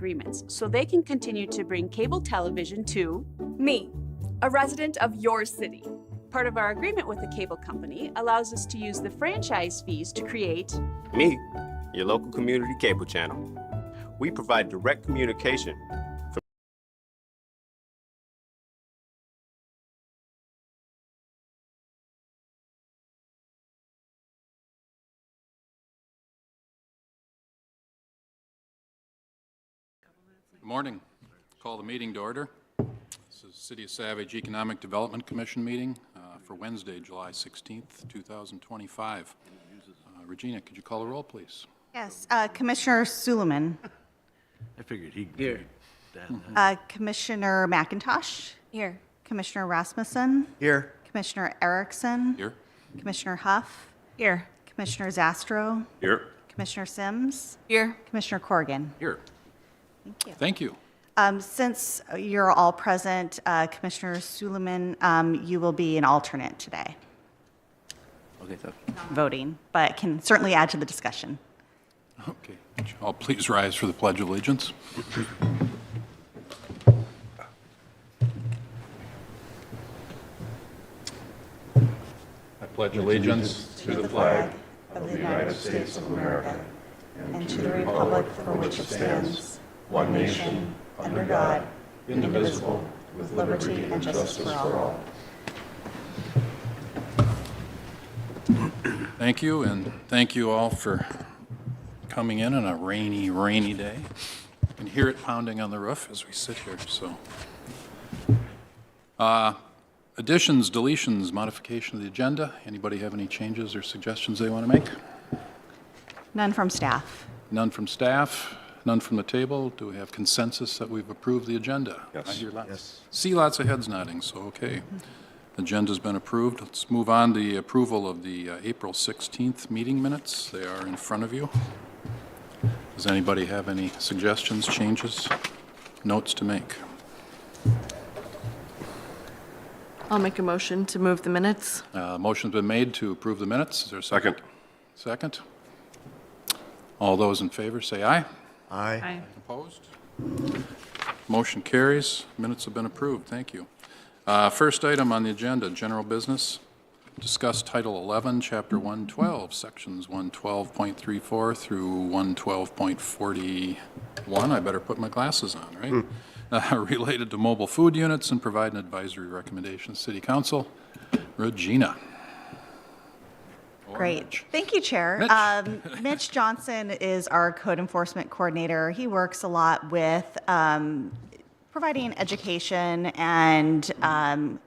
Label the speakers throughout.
Speaker 1: agreements so they can continue to bring cable television to
Speaker 2: Me, a resident of your city.
Speaker 1: part of our agreement with the cable company allows us to use the franchise fees to create
Speaker 3: Me, your local community cable channel. We provide direct communication from
Speaker 4: Good morning. Call the meeting to order. This is City of Savage Economic Development Commission meeting for Wednesday, July 16th, 2025. Regina, could you call the roll, please?
Speaker 5: Yes, Commissioner Suleiman.
Speaker 6: I figured he'd get
Speaker 5: Commissioner McIntosh.
Speaker 2: Here.
Speaker 5: Commissioner Rasmussen.
Speaker 6: Here.
Speaker 5: Commissioner Erickson.
Speaker 4: Here.
Speaker 5: Commissioner Huff.
Speaker 2: Here.
Speaker 5: Commissioner Zastro.
Speaker 3: here.
Speaker 5: Commissioner Sims.
Speaker 2: Here.
Speaker 5: Commissioner Corrigan.
Speaker 4: Here.
Speaker 5: Thank you.
Speaker 4: Thank you.
Speaker 5: Since you're all present, Commissioner Suleiman, you will be an alternate today,
Speaker 6: Okay, so
Speaker 5: voting, but can certainly add to the discussion.
Speaker 4: Okay. Would you all please rise for the Pledge of Allegiance? I pledge allegiance to the flag
Speaker 5: of the United States of America and to the republic for which it stands, one nation, under God, indivisible, with liberty and justice for all.
Speaker 4: Thank you, and thank you all for coming in on a rainy, rainy day. You can hear it pounding on the roof as we sit here, so. Additions, deletions, modification of the agenda. Anybody have any changes or suggestions they want to make?
Speaker 5: None from staff.
Speaker 4: None from staff, none from the table. Do we have consensus that we've approved the agenda?
Speaker 3: Yes.
Speaker 4: I hear lots.
Speaker 6: Yes.
Speaker 4: See lots of heads nodding, so okay. Agenda's been approved. Let's move on to the approval of the April 16th meeting minutes. They are in front of you. Does anybody have any suggestions, changes, notes to make?
Speaker 2: I'll make a motion to move the minutes.
Speaker 4: Motion's been made to approve the minutes. Is there a second? Second. All those in favor say aye.
Speaker 6: Aye.
Speaker 4: Opposed? Motion carries. Minutes have been approved. Thank you. First item on the agenda, general business. Discuss Title 11, Chapter 112, Sections 112.34 through 112.41. I better put my glasses on, right? Related to mobile food units and provide an advisory recommendation to City Council. Regina. Or
Speaker 5: Great.
Speaker 4: Mitch.
Speaker 5: Thank you, Chair.
Speaker 4: Mitch.
Speaker 5: Mitch Johnson is our code enforcement coordinator. He works a lot with providing education and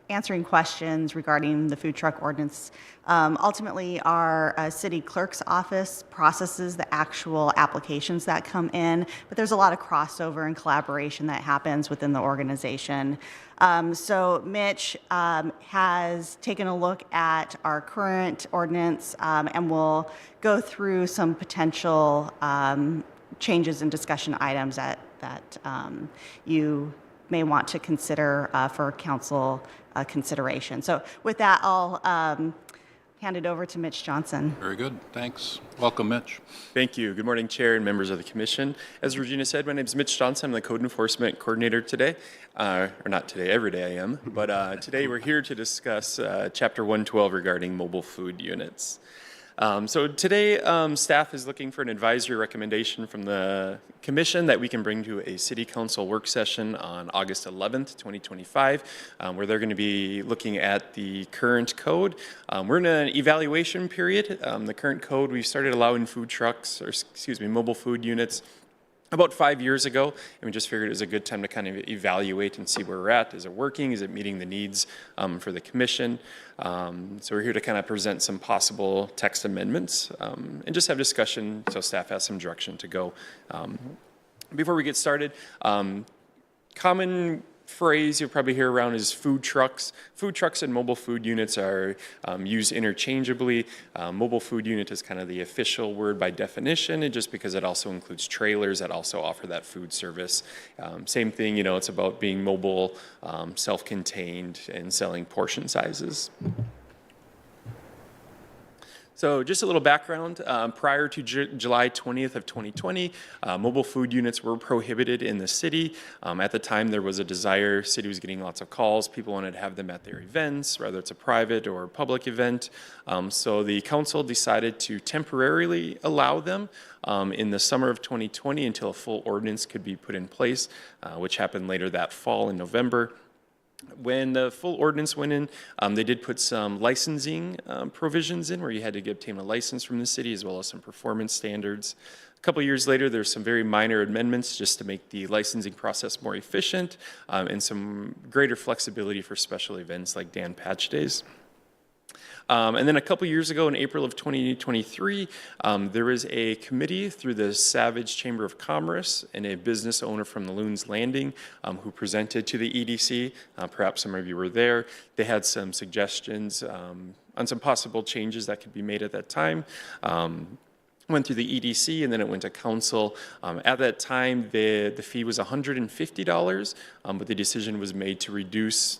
Speaker 5: answering questions regarding the food truck ordinance. Ultimately, our city clerk's office processes the actual applications that come in, but there's a lot of crossover and collaboration that happens within the organization. So Mitch has taken a look at our current ordinance and will go through some potential changes and discussion items that you may want to consider for council consideration. So with that, I'll hand it over to Mitch Johnson.
Speaker 4: Very good. Thanks. Welcome, Mitch.
Speaker 7: Thank you. Good morning, Chair and members of the Commission. As Regina said, my name is Mitch Johnson. I'm the Code Enforcement Coordinator today. Or not today, every day I am. But today we're here to discuss Chapter 112 regarding mobile food units. So today, staff is looking for an advisory recommendation from the Commission that we can bring to a City Council work session on August 11th, 2025, where they're going to be looking at the current code. We're in an evaluation period. The current code, we started allowing food trucks, or excuse me, mobile food units about 5 years ago, and we just figured it was a good time to kind of evaluate and see where we're at. Is it working? Is it meeting the needs for the Commission? So we're here to kind of present some possible text amendments and just have discussion so staff has some direction to go. Before we get started, common phrase you'll probably hear around is food trucks. Food trucks and mobile food units are used interchangeably. Mobile food unit is kind of the official word by definition, and just because it also includes trailers that also offer that food service. Same thing, you know, it's about being mobile, self-contained, and selling portion sizes. So just a little background, prior to July 20th of 2020, mobile food units were prohibited in the city. At the time, there was a desire, city was getting lots of calls, people wanted to have them at their events, whether it's a private or public event. So the council decided to temporarily allow them in the summer of 2020 until a full ordinance could be put in place, which happened later that fall in November. When the full ordinance went in, they did put some licensing provisions in where you had to obtain a license from the city as well as some performance standards. A couple years later, there's some very minor amendments just to make the licensing process more efficient and some greater flexibility for special events like Dan Patch Days. And then a couple years ago, in April of 2023, there was a committee through the Savage Chamber of Commerce and a business owner from the Loons Landing who presented to the EDC. Perhaps some of you were there. They had some suggestions on some possible changes that could be made at that time. Went through the EDC and then it went to council. At that time, the fee was $150, but the decision was made to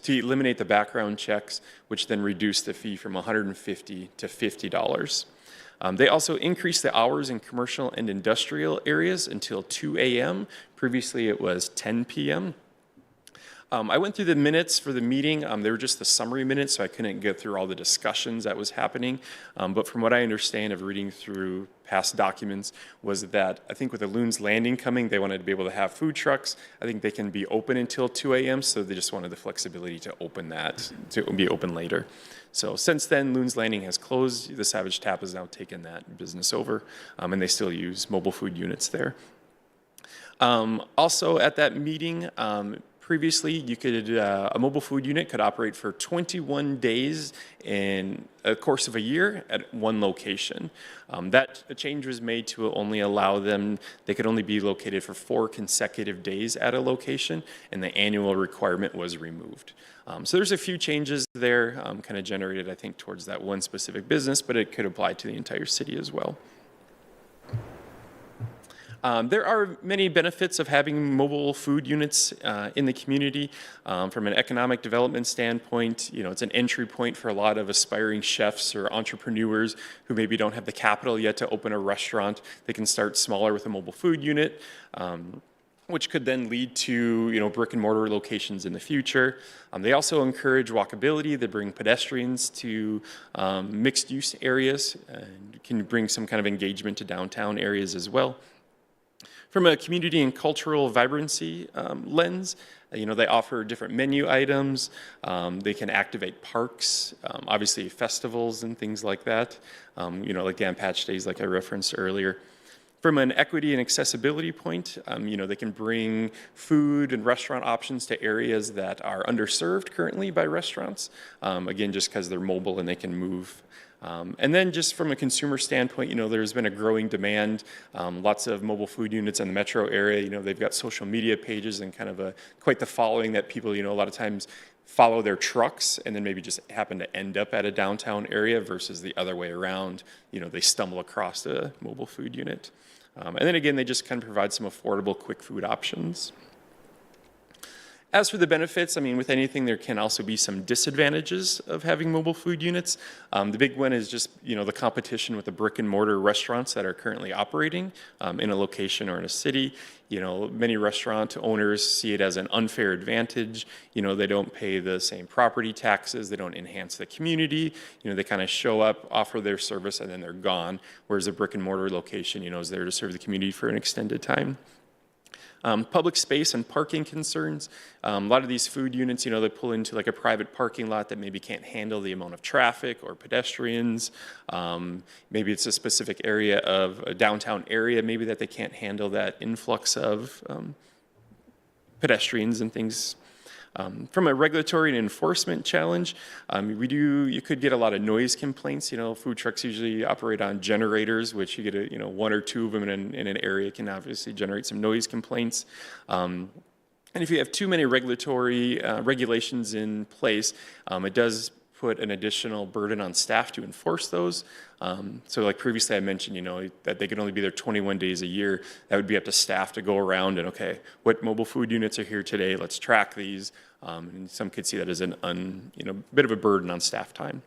Speaker 7: eliminate the background checks, which then reduced the fee from $150 to $50. They also increased the hours in commercial and industrial areas until 2 a.m. Previously, it was 10 p.m. I went through the minutes for the meeting. They were just the summary minutes, so I couldn't get through all the discussions that was happening. But from what I understand of reading through past documents was that I think with the Loons Landing coming, they wanted to be able to have food trucks. I think they can be open until 2 a.m., so they just wanted the flexibility to open that, to be open later. So since then, Loons Landing has closed. The Savage Tap has now taken that business over, and they still use mobile food units there. Also at that meeting, previously, you could a mobile food unit could operate for 21 days in a course of a year at one location. That change was made to only allow them, they could only be located for 4 consecutive days at a location, and the annual requirement was removed. So there's a few changes there, kind of generated, I think, towards that one specific business, but it could apply to the entire city as well. There are many benefits of having mobile food units in the community. From an economic development standpoint, it's an entry point for a lot of aspiring chefs or entrepreneurs who maybe don't have the capital yet to open a restaurant. They can start smaller with a mobile food unit, which could then lead to brick and mortar locations in the future. They also encourage walkability. They bring pedestrians to mixed use areas and can bring some kind of engagement to downtown areas as well. From a community and cultural vibrancy lens, they offer different menu items. They can activate parks, obviously festivals and things like that, like Dan Patch Days, like I referenced earlier. From an equity and accessibility point, they can bring food and restaurant options to areas that are underserved currently by restaurants, again, just because they're mobile and they can move. And then just from a consumer standpoint, there's been a growing demand, lots of mobile food units in the metro area. They've got social media pages and kind of quite the following that people, a lot of times follow their trucks and then maybe just happen to end up at a downtown area versus the other way around. They stumble across a mobile food unit. And then again, they just kind of provide some affordable quick food options. As for the benefits, with anything, there can also be some disadvantages of having mobile food units. The big one is just, the competition with the brick and mortar restaurants that are currently operating in a location or in a city. Many restaurant owners see it as an unfair advantage. They don't pay the same property taxes. They don't enhance the community. They kind of show up, offer their service, and then they're gone. Whereas a brick and mortar location, is there to serve the community for an extended time. Public space and parking concerns. A lot of these food units, they pull into like a private parking lot that maybe can't handle the amount of traffic or pedestrians. Maybe it's a specific area of a downtown area, maybe that they can't handle that influx of pedestrians and things. From a regulatory and enforcement challenge, you could get a lot of noise complaints. Food trucks usually operate on generators, which you get one or two of them in an area can obviously generate some noise complaints. And if you have too many regulatory regulations in place, it does put an additional burden on staff to enforce those. So like previously I mentioned, that they could only be there 21 days a year. That would be up to staff to go around and, okay, what mobile food units are here today? Let's track these. And some could see that as bit of a burden on staff time.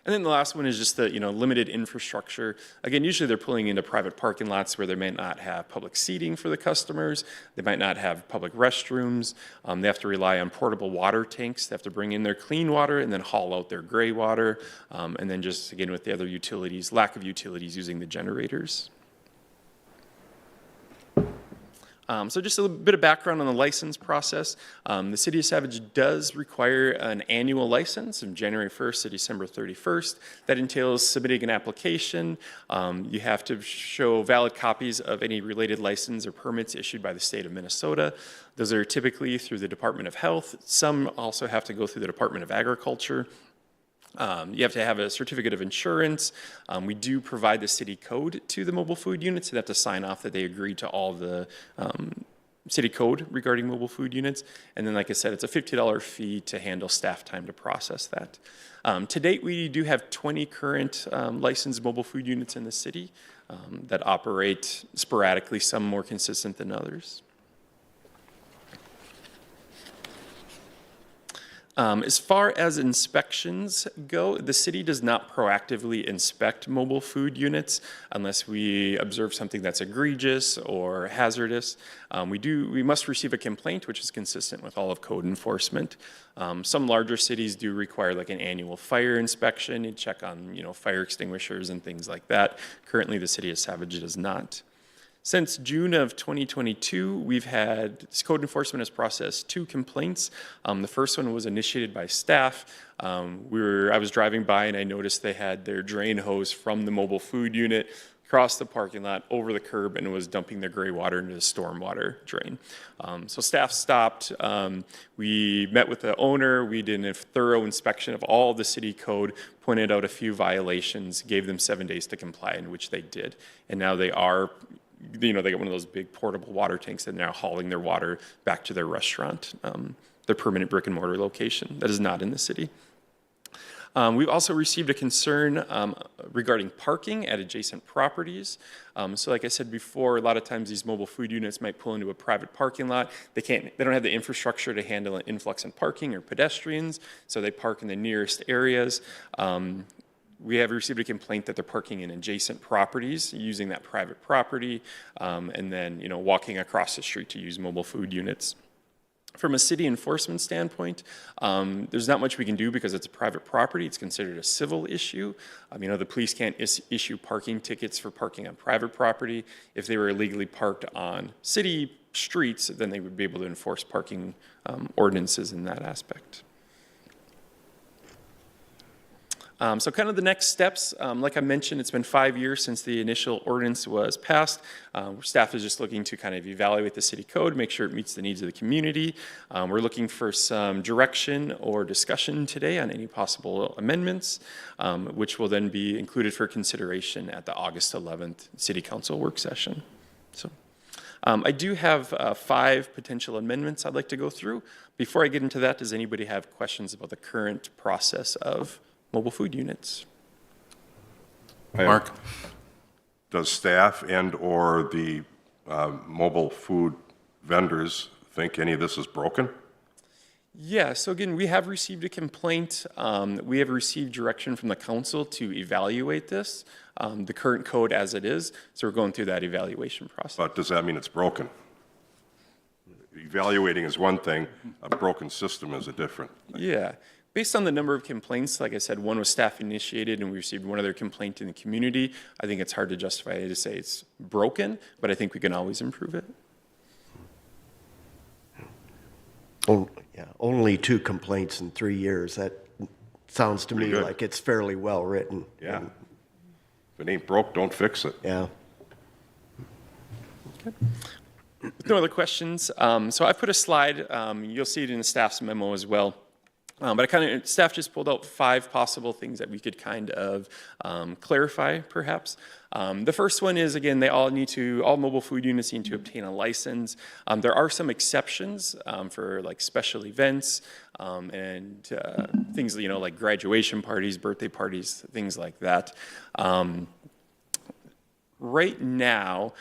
Speaker 7: And then the last one is just the, limited infrastructure. Again, usually they're pulling into private parking lots where they may not have public seating for the customers. They might not have public restrooms. They have to rely on portable water tanks. They have to bring in their clean water and then haul out their gray water. And then just, again, with the other utilities, lack of utilities using the generators. So just a little bit of background on the license process. The City of Savage does require an annual license from January 1st to December 31st. That entails submitting an application. You have to show valid copies of any related license or permits issued by the state of Minnesota. Those are typically through the Department of Health. Some also have to go through the Department of Agriculture. You have to have a certificate of insurance. We do provide the city code to the mobile food units. They have to sign off that they agree to all the city code regarding mobile food units. And then, like I said, it's a $50 fee to handle staff time to process that. To date, we do have 20 current licensed mobile food units in the city that operate sporadically, some more consistent than others. As far as inspections go, the city does not proactively inspect mobile food units unless we observe something that's egregious or hazardous. We must receive a complaint, which is consistent with all of code enforcement. Some larger cities do require like an annual fire inspection. You check on, fire extinguishers and things like that. Currently, the City of Savage does not. Since June of 2022, code enforcement has processed 2 complaints. The first one was initiated by staff. I was driving by and I noticed they had their drain hose from the mobile food unit across the parking lot over the curb and was dumping their gray water into the stormwater drain. So staff stopped. We met with the owner. We did a thorough inspection of all the city code, pointed out a few violations, gave them 7 days to comply, in which they did. And now they got one of those big portable water tanks and they're now hauling their water back to their restaurant, their permanent brick and mortar location that is not in the city. We've also received a concern regarding parking at adjacent properties. So like I said before, a lot of times these mobile food units might pull into a private parking lot. They don't have the infrastructure to handle an influx in parking or pedestrians, so they park in the nearest areas. We have received a complaint that they're parking in adjacent properties, using that private property, and then walking across the street to use mobile food units. From a city enforcement standpoint, there's not much we can do because it's a private property. It's considered a civil issue. The police can't issue parking tickets for parking on private property. If they were illegally parked on city streets, then they would be able to enforce parking ordinances in that aspect. So kind of the next steps, like I mentioned, it's been 5 years since the initial ordinance was passed. Staff is just looking to kind of evaluate the city code, make sure it meets the needs of the community. We're looking for some direction or discussion today on any possible amendments, which will then be included for consideration at the August 11th City Council work session. So I do have 5 potential amendments I'd like to go through. Before I get into that, does anybody have questions about the current process of mobile food units?
Speaker 4: Mark?
Speaker 8: Does staff and/or the mobile food vendors think any of this is broken?
Speaker 7: Yeah, so again, we have received a complaint. We have received direction from the council to evaluate this, the current code as it is. So we're going through that evaluation process.
Speaker 8: But does that mean it's broken? Evaluating is one thing, a broken system is a different thing.
Speaker 7: Yeah. Based on the number of complaints, like I said, one was staff initiated and we received one other complaint in the community. I think it's hard to justify to say it's broken, but I think we can always improve it.
Speaker 9: Only 2 complaints in 3 years. That sounds to me
Speaker 8: Pretty good.
Speaker 9: like it's fairly well written.
Speaker 8: Yeah. If it ain't broke, don't fix it.
Speaker 9: Yeah.
Speaker 7: With no other questions, so I put a slide, you'll see it in the staff's memo as well. But staff just pulled out 5 possible things that we could kind of clarify, perhaps. The first one is, again, all mobile food units need to obtain a license. There are some exceptions for like special events and things, like graduation parties, birthday parties, things like that. Right now,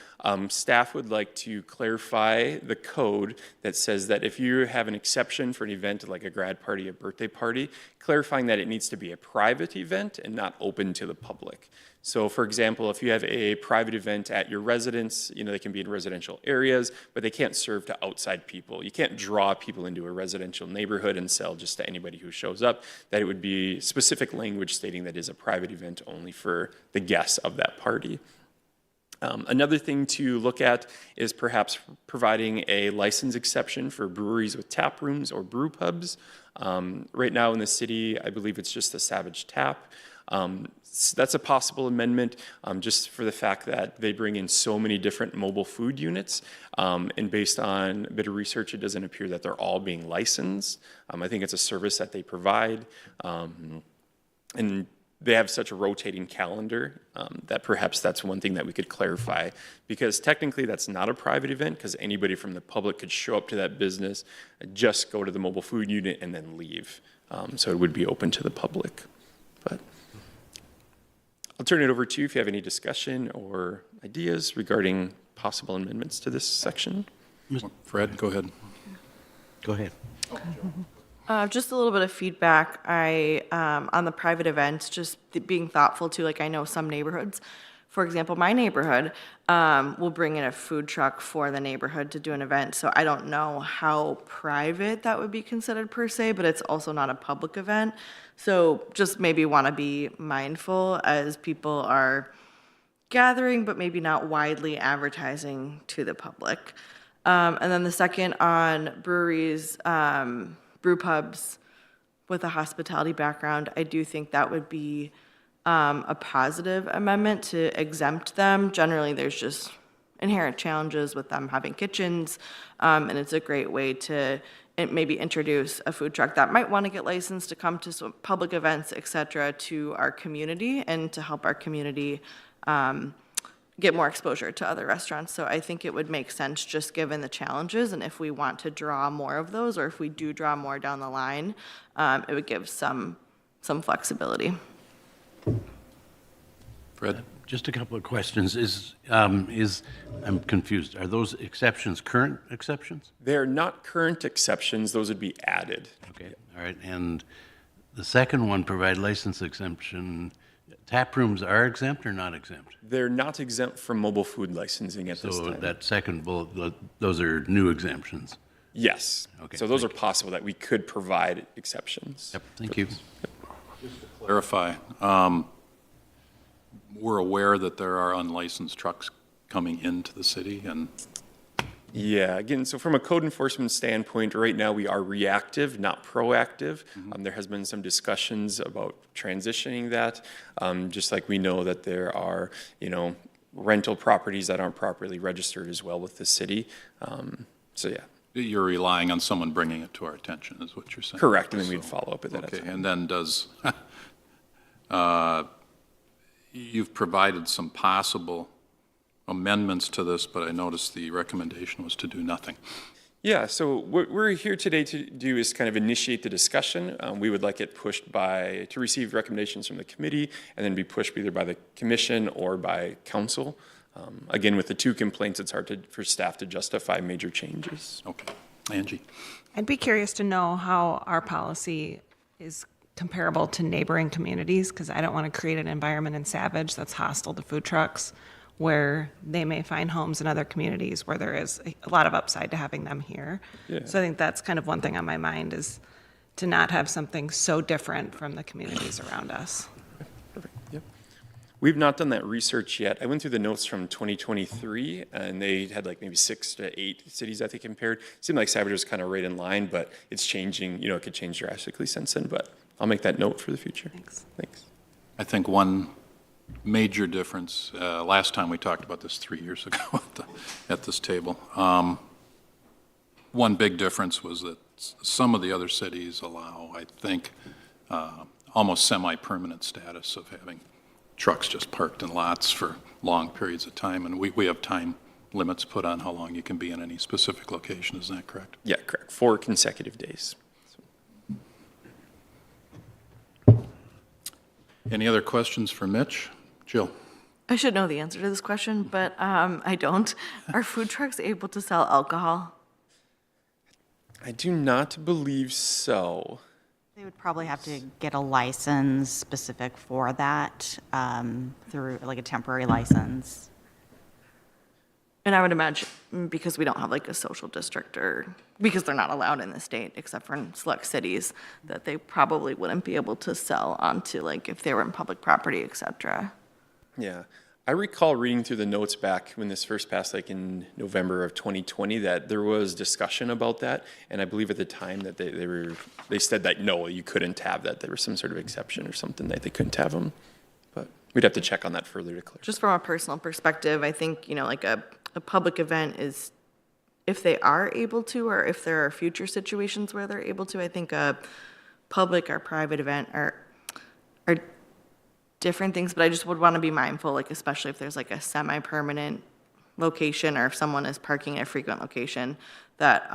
Speaker 7: staff would like to clarify the code that says that if you have an exception for an event like a grad party, a birthday party, clarifying that it needs to be a private event and not open to the public. So for example, if you have a private event at your residence, they can be in residential areas, but they can't serve to outside people. You can't draw people into a residential neighborhood and sell just to anybody who shows up. That it would be specific language stating that it is a private event only for the guests of that party. Another thing to look at is perhaps providing a license exception for breweries with tap rooms or brew pubs. Right now in the city, I believe it's just the Savage Tap. That's a possible amendment just for the fact that they bring in so many different mobile food units. And based on a bit of research, it doesn't appear that they're all being licensed. I think it's a service that they provide. And they have such a rotating calendar that perhaps that's one thing that we could clarify, because technically that's not a private event, because anybody from the public could show up to that business, just go to the mobile food unit and then leave. So it would be open to the public. But I'll turn it over to you if you have any discussion or ideas regarding possible amendments to this section.
Speaker 4: Fred, go ahead.
Speaker 6: Go ahead.
Speaker 2: Just a little bit of feedback. On the private events, just being thoughtful too. Like I know some neighborhoods, for example, my neighborhood will bring in a food truck for the neighborhood to do an event. So I don't know how private that would be considered per se, but it's also not a public event. So just maybe want to be mindful as people are gathering, but maybe not widely advertising to the public. And then the second on breweries, brew pubs with a hospitality background, I do think that would be a positive amendment to exempt them. Generally, there's just inherent challenges with them having kitchens, and it's a great way to maybe introduce a food truck that might want to get licensed to come to some public events, et cetera, to our community and to help our community get more exposure to other restaurants. So I think it would make sense just given the challenges, and if we want to draw more of those, or if we do draw more down the line, it would give some flexibility.
Speaker 4: Fred?
Speaker 6: Just a couple of questions. I'm confused. Are those exceptions current exceptions?
Speaker 7: They're not current exceptions. Those would be added.
Speaker 6: Okay, all right. And the second one, provide license exemption. Tap rooms are exempt or not exempt?
Speaker 7: They're not exempt from mobile food licensing at this
Speaker 6: So
Speaker 7: time.
Speaker 6: that second bullet, those are new exemptions.
Speaker 7: Yes.
Speaker 6: Okay,
Speaker 7: So those are possible that we could provide exceptions.
Speaker 6: Yep, thank you.
Speaker 4: Clarify. We're aware that there are unlicensed trucks coming into the city, and
Speaker 7: Yeah, again, so from a code enforcement standpoint, right now we are reactive, not proactive. There has been some discussions about transitioning that, just like we know that there are, rental properties that aren't properly registered as well with the city. So yeah,
Speaker 4: you're relying on someone bringing it to our attention, is what you're saying?
Speaker 7: correct, and then
Speaker 4: So-
Speaker 7: we'd follow up with that.
Speaker 4: Okay, and then you've provided some possible amendments to this, but I noticed the recommendation was to do nothing.
Speaker 7: Yeah, so what we're here today to do is kind of initiate the discussion. We would like it pushed to receive recommendations from the committee and then be pushed either by the commission or by council. Again, with the two complaints, it's hard for staff to justify major changes.
Speaker 4: Okay. Angie?
Speaker 10: I'd be curious to know how our policy is comparable to neighboring communities, because I don't want to create an environment in Savage that's hostile to food trucks, where they may find homes in other communities where there is a lot of upside to having them here.
Speaker 7: Yeah.
Speaker 10: So I think that's kind of one thing on my mind, is to not have something so different from the communities around us.
Speaker 7: Perfect. Yep. We've not done that research yet. I went through the notes from 2023, and they had like maybe 6 to 8 cities that they compared. It seemed like Savage was kind of right in line, but it's changing. It could change drastically since then, but I'll make that note for the future.
Speaker 10: Thanks.
Speaker 7: Thanks.
Speaker 4: I think one major difference, last time we talked about this 3 years ago at this table, one big difference was that some of the other cities allow, I think, almost semi-permanent status of having trucks just parked in lots for long periods of time, and we have time limits put on how long you can be in any specific location. Is that correct?
Speaker 7: Yeah, correct. 4 consecutive days.
Speaker 4: Any other questions for Mitch? Jill?
Speaker 2: I should know the answer to this question, but I don't. Are food trucks able to sell alcohol?
Speaker 7: I do not believe so.
Speaker 5: They would probably have to get a license specific for that, through like a temporary license.
Speaker 2: And I would imagine because we don't have like a social district or because they're not allowed in the state except for in select cities, that they probably wouldn't be able to sell onto like if they were in public property, et cetera.
Speaker 7: Yeah. I recall reading through the notes back when this first passed, like in November of 2020, that there was discussion about that. And I believe at the time that they said that, no, you couldn't have that. There was some sort of exception or something that they couldn't have them. But we'd have to check on that further to clarify.
Speaker 2: Just from a personal perspective, I think, like a public event is, if they are able to, or if there are future situations where they're able to, I think a public or private event are different things, but I just would want to be mindful, like especially if there's like a semi-permanent location or if someone is parking at a frequent location, that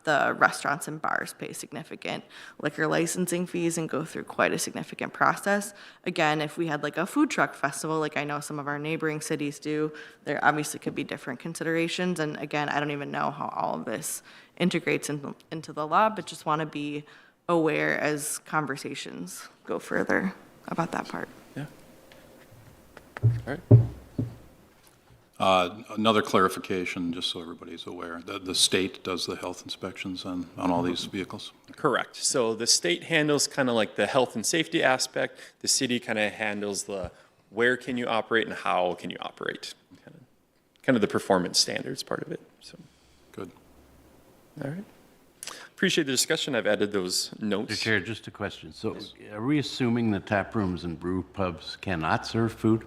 Speaker 2: the restaurants and bars pay significant liquor licensing fees and go through quite a significant process. Again, if we had like a food truck festival, like I know some of our neighboring cities do, there obviously could be different considerations. And again, I don't even know how all of this integrates into the law, but just want to be aware as conversations go further about that part.
Speaker 7: Yeah. All right.
Speaker 4: Another clarification, just so everybody's aware, the state does the health inspections on all these vehicles?
Speaker 7: Correct. So the state handles kind of like the health and safety aspect. The city kind of handles the where can you operate and how can you operate. Kind of the performance standards part of it. So.
Speaker 4: Good.
Speaker 7: All right. Appreciate the discussion. I've added those notes.
Speaker 6: Mr. Chair, just a question. So are we assuming that tap rooms and brew pubs cannot serve food?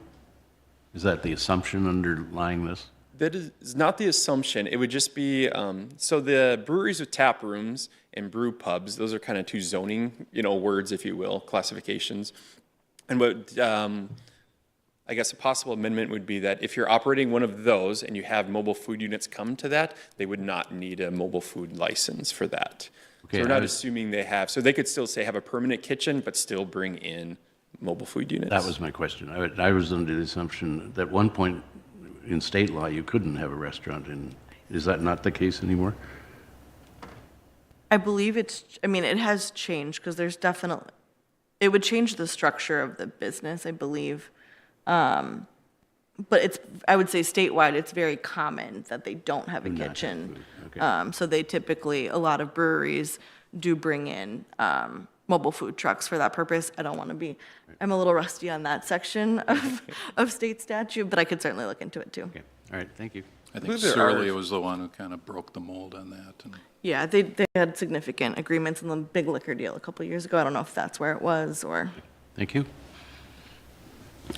Speaker 6: Is that the assumption underlying this?
Speaker 7: That is not the assumption. It would just be, so the breweries with tap rooms and brew pubs, those are kind of two zoning, words, if you will, classifications. And what, I guess a possible amendment would be that if you're operating one of those and you have mobile food units come to that, they would not need a mobile food license for that.
Speaker 6: Okay,
Speaker 7: So we're not assuming they have, so they could still say have a permanent kitchen, but still bring in mobile food units.
Speaker 6: That was my question. I was under the assumption that at one point in state law, you couldn't have a restaurant in, is that not the case anymore?
Speaker 2: I believe it has changed because there's definitely, it would change the structure of the business, I believe. But I would say statewide, it's very common that they don't have a
Speaker 6: Not have
Speaker 2: kitchen.
Speaker 6: food, okay.
Speaker 2: So they typically, a lot of breweries do bring in mobile food trucks for that purpose. I'm a little rusty on that section of state statute, but I could certainly look into it too.
Speaker 6: Okay, all right, thank you.
Speaker 4: I think
Speaker 7: believe there
Speaker 4: Surly
Speaker 7: are-
Speaker 4: was the one who kind of broke the mold on that. And
Speaker 2: Yeah, they had significant agreements in the big liquor deal a couple of years ago. I don't know if that's where it was or.
Speaker 6: Thank you.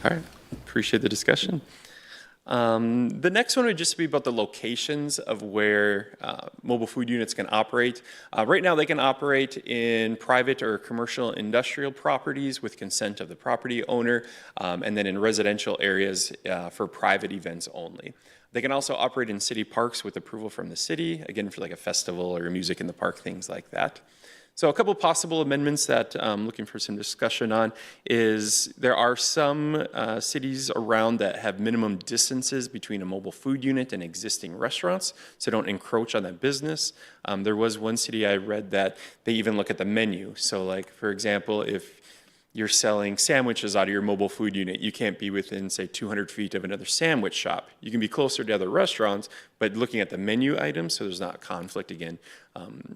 Speaker 7: All right, appreciate the discussion. The next one would just be about the locations of where mobile food units can operate. Right now, they can operate in private or commercial industrial properties with consent of the property owner, and then in residential areas for private events only. They can also operate in city parks with approval from the city, again, for like a festival or music in the park, things like that. So a couple of possible amendments that I'm looking for some discussion on is there are some cities around that have minimum distances between a mobile food unit and existing restaurants, so don't encroach on that business. There was one city I read that they even look at the menu. So like, for example, if you're selling sandwiches out of your mobile food unit, you can't be within, say, 200 feet of another sandwich shop. You can be closer to other restaurants, but looking at the menu items, so there's not conflict again.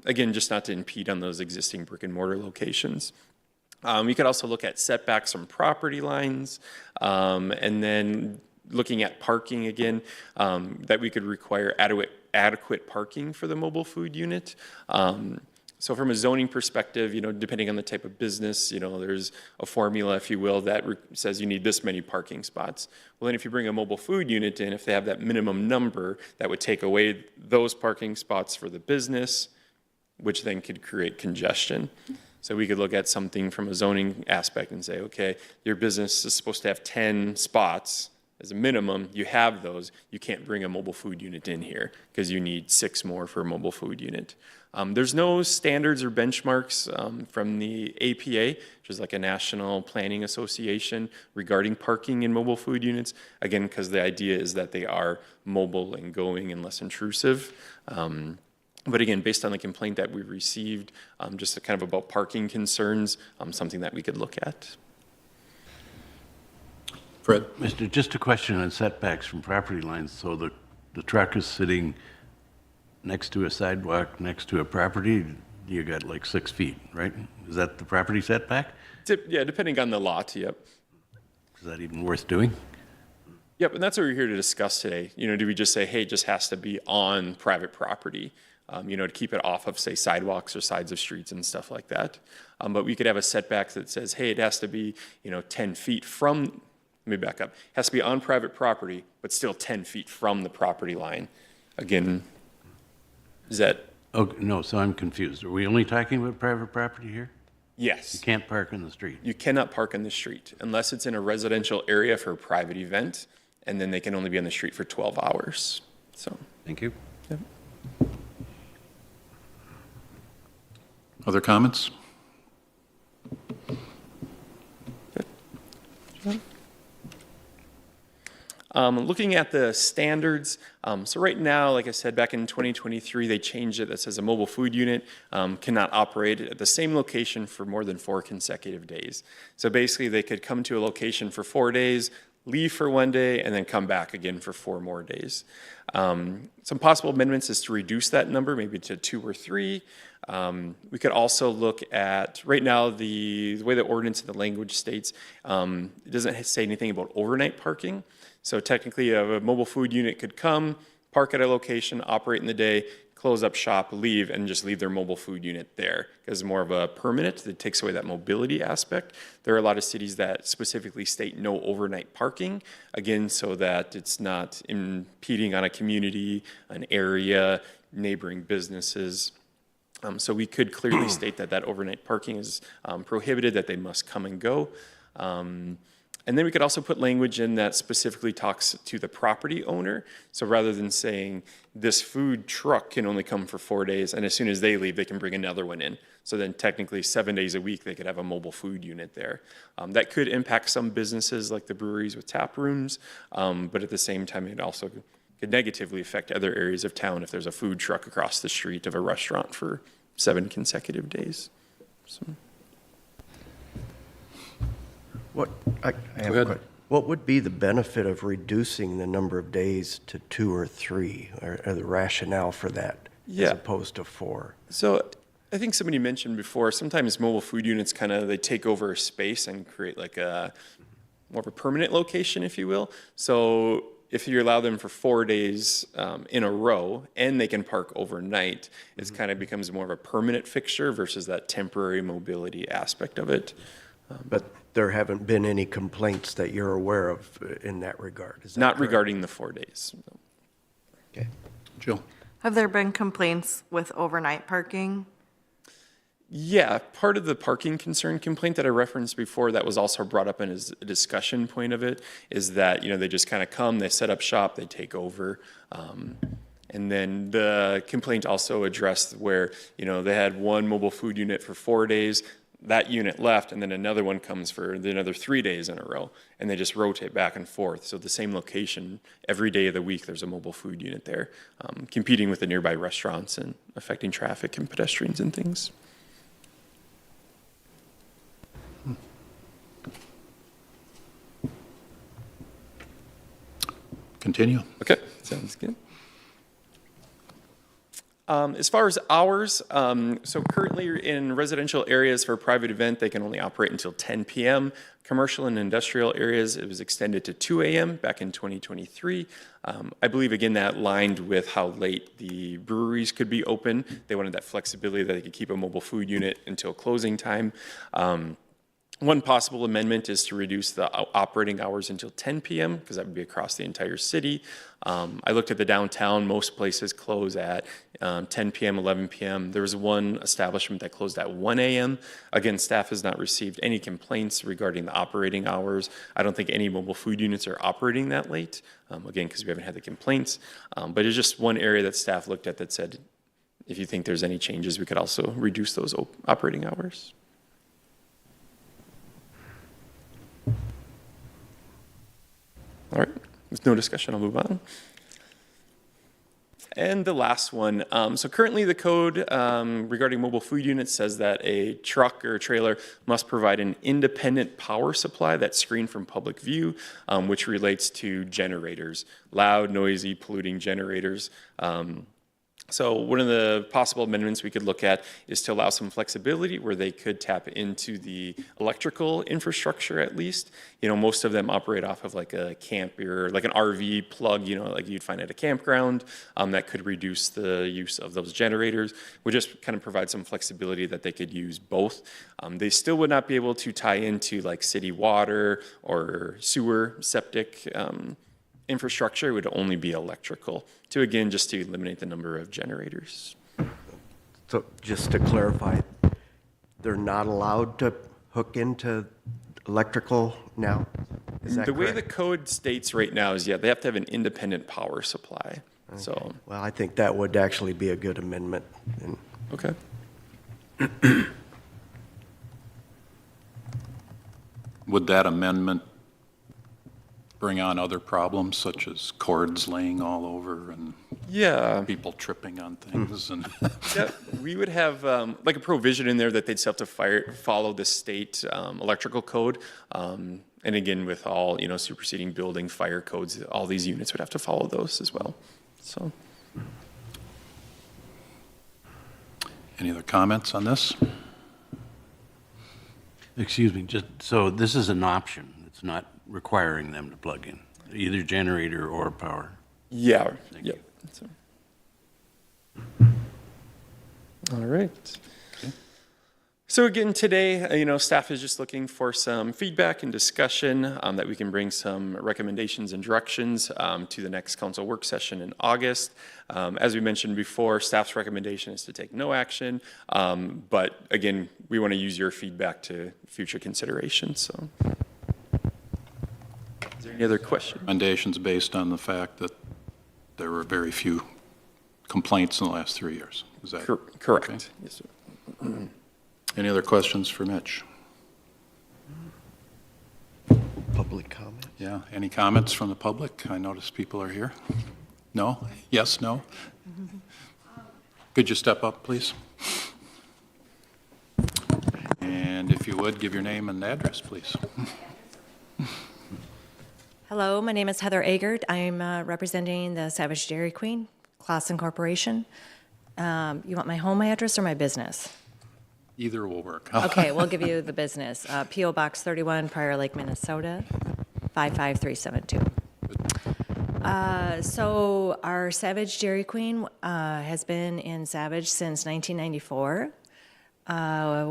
Speaker 7: Again, just not to impede on those existing brick and mortar locations. You could also look at setbacks from property lines, and then looking at parking again, that we could require adequate parking for the mobile food unit. So from a zoning perspective, depending on the type of business, there's a formula, if you will, that says you need this many parking spots. Well, then if you bring a mobile food unit in, if they have that minimum number, that would take away those parking spots for the business, which then could create congestion. So we could look at something from a zoning aspect and say, okay, your business is supposed to have 10 spots as a minimum, you have those, you can't bring a mobile food unit in here because you need 6 more for a mobile food unit. There's no standards or benchmarks from the APA, which is like a national planning association regarding parking in mobile food units. Again, because the idea is that they are mobile and going and less intrusive. But again, based on the complaint that we've received, just kind of about parking concerns, something that we could look at.
Speaker 4: Fred?
Speaker 6: Mister, just a question on setbacks from property lines. So the truck is sitting next to a sidewalk, next to a property, you got like 6 feet, right? Is that the property setback?
Speaker 7: Yeah, depending on the lot, yep.
Speaker 6: Is that even worth doing?
Speaker 7: Yep, and that's what we're here to discuss today. Do we just say, hey, it just has to be on private property, to keep it off of, say, sidewalks or sides of streets and stuff like that. But we could have a setback that says, hey, it has to be, 10 feet from, let me back up, it has to be on private property, but still 10 feet from the property line. Again, is that?
Speaker 6: Oh, no, so I'm confused. Are we only talking about private property here?
Speaker 7: Yes.
Speaker 6: You can't park in the street?
Speaker 7: You cannot park on the street unless it's in a residential area for a private event, and then they can only be on the street for 12 hours. So.
Speaker 6: Thank you.
Speaker 7: Yep.
Speaker 4: Other comments?
Speaker 7: Looking at the standards, so right now, like I said, back in 2023, they changed it that says a mobile food unit cannot operate at the same location for more than 4 consecutive days. So basically, they could come to a location for 4 days, leave for 1 day, and then come back again for 4 more days. Some possible amendments is to reduce that number, maybe to 2 or 3. We could also look at, right now, the way the ordinance and the language states, it doesn't say anything about overnight parking. So technically, a mobile food unit could come, park at a location, operate in the day, close up shop, leave, and just leave their mobile food unit there. Because it's more of a permanent, that takes away that mobility aspect. There are a lot of cities that specifically state no overnight parking, again, so that it's not impeding on a community, an area, neighboring businesses. So we could clearly state that overnight parking is prohibited, that they must come and go. And then we could also put language in that specifically talks to the property owner. So rather than saying this food truck can only come for 4 days, and as soon as they leave, they can bring another one in. So then technically 7 days a week, they could have a mobile food unit there. That could impact some businesses like the breweries with tap rooms, but at the same time, it also could negatively affect other areas of town if there's a food truck across the street of a restaurant for 7 consecutive days. So.
Speaker 9: What would be the benefit of reducing the number of days to 2 or 3, or the rationale for that, as opposed to 4?
Speaker 7: So I think somebody mentioned before, sometimes mobile food units they take over a space and create like more of a permanent location, if you will. So if you allow them for 4 days in a row and they can park overnight, it kind of becomes more of a permanent fixture versus that temporary mobility aspect of it.
Speaker 9: But there haven't been any complaints that you're aware of in that regard? Is that
Speaker 7: not
Speaker 9: correct?
Speaker 7: regarding the 4 days. No.
Speaker 9: Okay.
Speaker 4: Jill?
Speaker 2: Have there been complaints with overnight parking?
Speaker 7: Yeah, part of the parking concern complaint that I referenced before that was also brought up in a discussion point of it is that, they just kind of come, they set up shop, they take over. And then the complaint also addressed where, they had one mobile food unit for 4 days, that unit left, and then another one comes for another 3 days in a row, and they just rotate back and forth. So the same location, every day of the week, there's a mobile food unit there, competing with the nearby restaurants and affecting traffic and pedestrians and things.
Speaker 4: Continue.
Speaker 7: Okay, sounds good. As far as hours, so currently in residential areas for a private event, they can only operate until 10 p.m. Commercial and industrial areas, it was extended to 2 a.m. back in 2023. I believe, again, that aligned with how late the breweries could be open. They wanted that flexibility that they could keep a mobile food unit until closing time. One possible amendment is to reduce the operating hours until 10 p.m. because that would be across the entire city. I looked at the downtown. Most places close at 10 p.m., 11 p.m. There was one establishment that closed at 1 a.m. Again, staff has not received any complaints regarding the operating hours. I don't think any mobile food units are operating that late, again, because we haven't had the complaints. But it's just one area that staff looked at that said, if you think there's any changes, we could also reduce those operating hours. All right, with no discussion, I'll move on. And the last one, so currently the code regarding mobile food units says that a truck or a trailer must provide an independent power supply that's screened from public view, which relates to generators, loud, noisy, polluting generators. So one of the possible amendments we could look at is to allow some flexibility where they could tap into the electrical infrastructure at least. You know, most of them operate off of like a camper, like an RV plug, you know, like you'd find at a campground, that could reduce the use of those generators. Would just kind of provide some flexibility that they could use both. They still would not be able to tie into like city water or sewer, septic, infrastructure. It would only be electrical to, again, just to eliminate the number of generators.
Speaker 9: So just to clarify, they're not allowed to hook into electrical now? Is that
Speaker 7: The way the
Speaker 9: correct?
Speaker 7: code states right now is, yeah, they have to have an independent power supply. So,
Speaker 9: Well, I think that would actually be a good amendment. And
Speaker 7: okay.
Speaker 4: Would that amendment bring on other problems such as cords laying all over and
Speaker 7: Yeah.
Speaker 4: people tripping on things and
Speaker 7: Yep, we would have like a provision in there that they'd still have to follow the state electrical code. And again, with all, you know, superseding building fire codes, all these units would have to follow those as well. So,
Speaker 4: any other comments on this?
Speaker 6: Excuse me, just, so this is an option. It's not requiring them to plug in, either generator or power.
Speaker 7: yeah,
Speaker 6: Thank
Speaker 7: yep.
Speaker 6: you.
Speaker 7: So. All right. So again, today, you know, staff is just looking for some feedback and discussion that we can bring some recommendations and directions to the next council work session in August. As we mentioned before, staff's recommendation is to take no action, but again, we want to use your feedback to future consideration. So, is there any other questions?
Speaker 4: Recommendations based on the fact that there were very few complaints in the last 3 years. Is that
Speaker 7: Correct.
Speaker 4: okay?
Speaker 7: Yes, sir.
Speaker 4: Any other questions for Mitch?
Speaker 9: public comment?
Speaker 4: Yeah, any comments from the public? I notice people are here. No? Yes, no? Could you step up, please? And if you would, give your name and address, please.
Speaker 11: Hello, my name is Heather Agert. I'm representing the Savage Dairy Queen, Clausen Corporation. You want my home address or my business?
Speaker 4: Either will work.
Speaker 11: Okay, we'll give you the business. P.O. Box 31, Prior Lake, Minnesota, 55372. So our Savage Dairy Queen has been in Savage since 1994.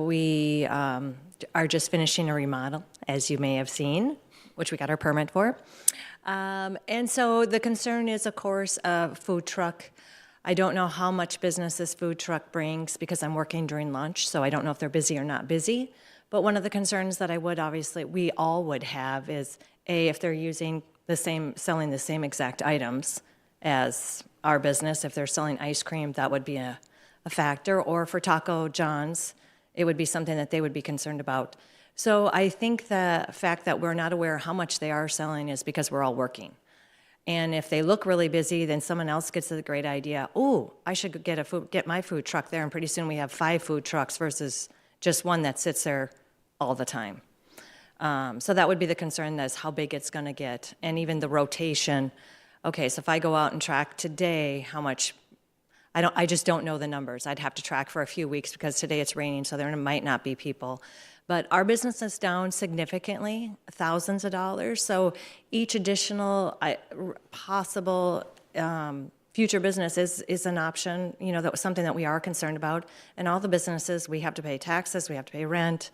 Speaker 11: We are just finishing a remodel, as you may have seen, which we got our permit for. And so the concern is, of course, a food truck. I don't know how much business this food truck brings because I'm working during lunch, so I don't know if they're busy or not busy. But one of the concerns that we all would have is, A, if they're using selling the same exact items as our business. If they're selling ice cream, that would be a factor. Or for Taco John's, it would be something that they would be concerned about. So I think the fact that we're not aware how much they are selling is because we're all working. And if they look really busy, then someone else gets the great idea, oh, I should get my food truck there, and pretty soon we have 5 food trucks versus just one that sits there all the time. So that would be the concern, is how big it's going to get, and even the rotation. Okay, so if I go out and track today, how much, I just don't know the numbers. I'd have to track for a few weeks because today it's raining, so there might not be people. But our business is down significantly, thousands of dollars. So each additional possible future business is an option. You know, that was something that we are concerned about. And all the businesses, we have to pay taxes, we have to pay rent.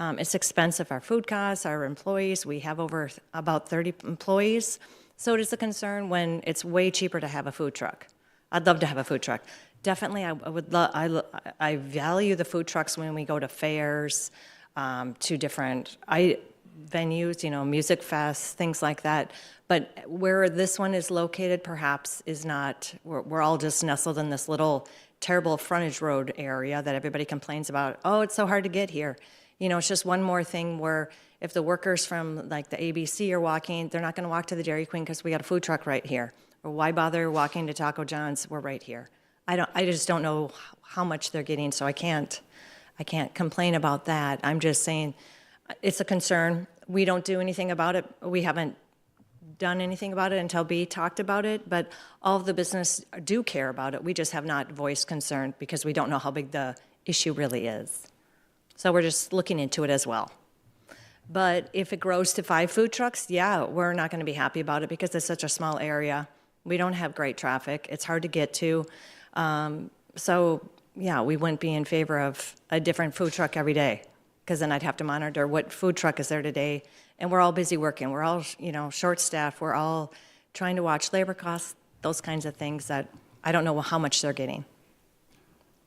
Speaker 11: It's expensive, our food costs, our employees. We have about 30 employees. So it is a concern when it's way cheaper to have a food truck. I'd love to have a food truck. Definitely, I value the food trucks when we go to fairs, to different venues, music fests, things like that. But where this one is located, perhaps, is not, we're all just nestled in this little terrible frontage road area that everybody complains about. Oh, it's so hard to get here. It's just one more thing where if the workers from like the ABC are walking, they're not going to walk to the Dairy Queen because we got a food truck right here. Or why bother walking to Taco John's? We're right here. I just don't know how much they're getting, so I can't complain about that. I'm just saying it's a concern. We don't do anything about it. We haven't done anything about it until B talked about it, but all of the business do care about it. We just have not voiced concern because we don't know how big the issue really is. So we're just looking into it as well. But if it grows to 5 food trucks, yeah, we're not going to be happy about it because it's such a small area. We don't have great traffic. It's hard to get to. So, yeah, we wouldn't be in favor of a different food truck every day because then I'd have to monitor what food truck is there today. And we're all busy working. We're all, short-staffed. We're all trying to watch labor costs, those kinds of things that I don't know how much they're getting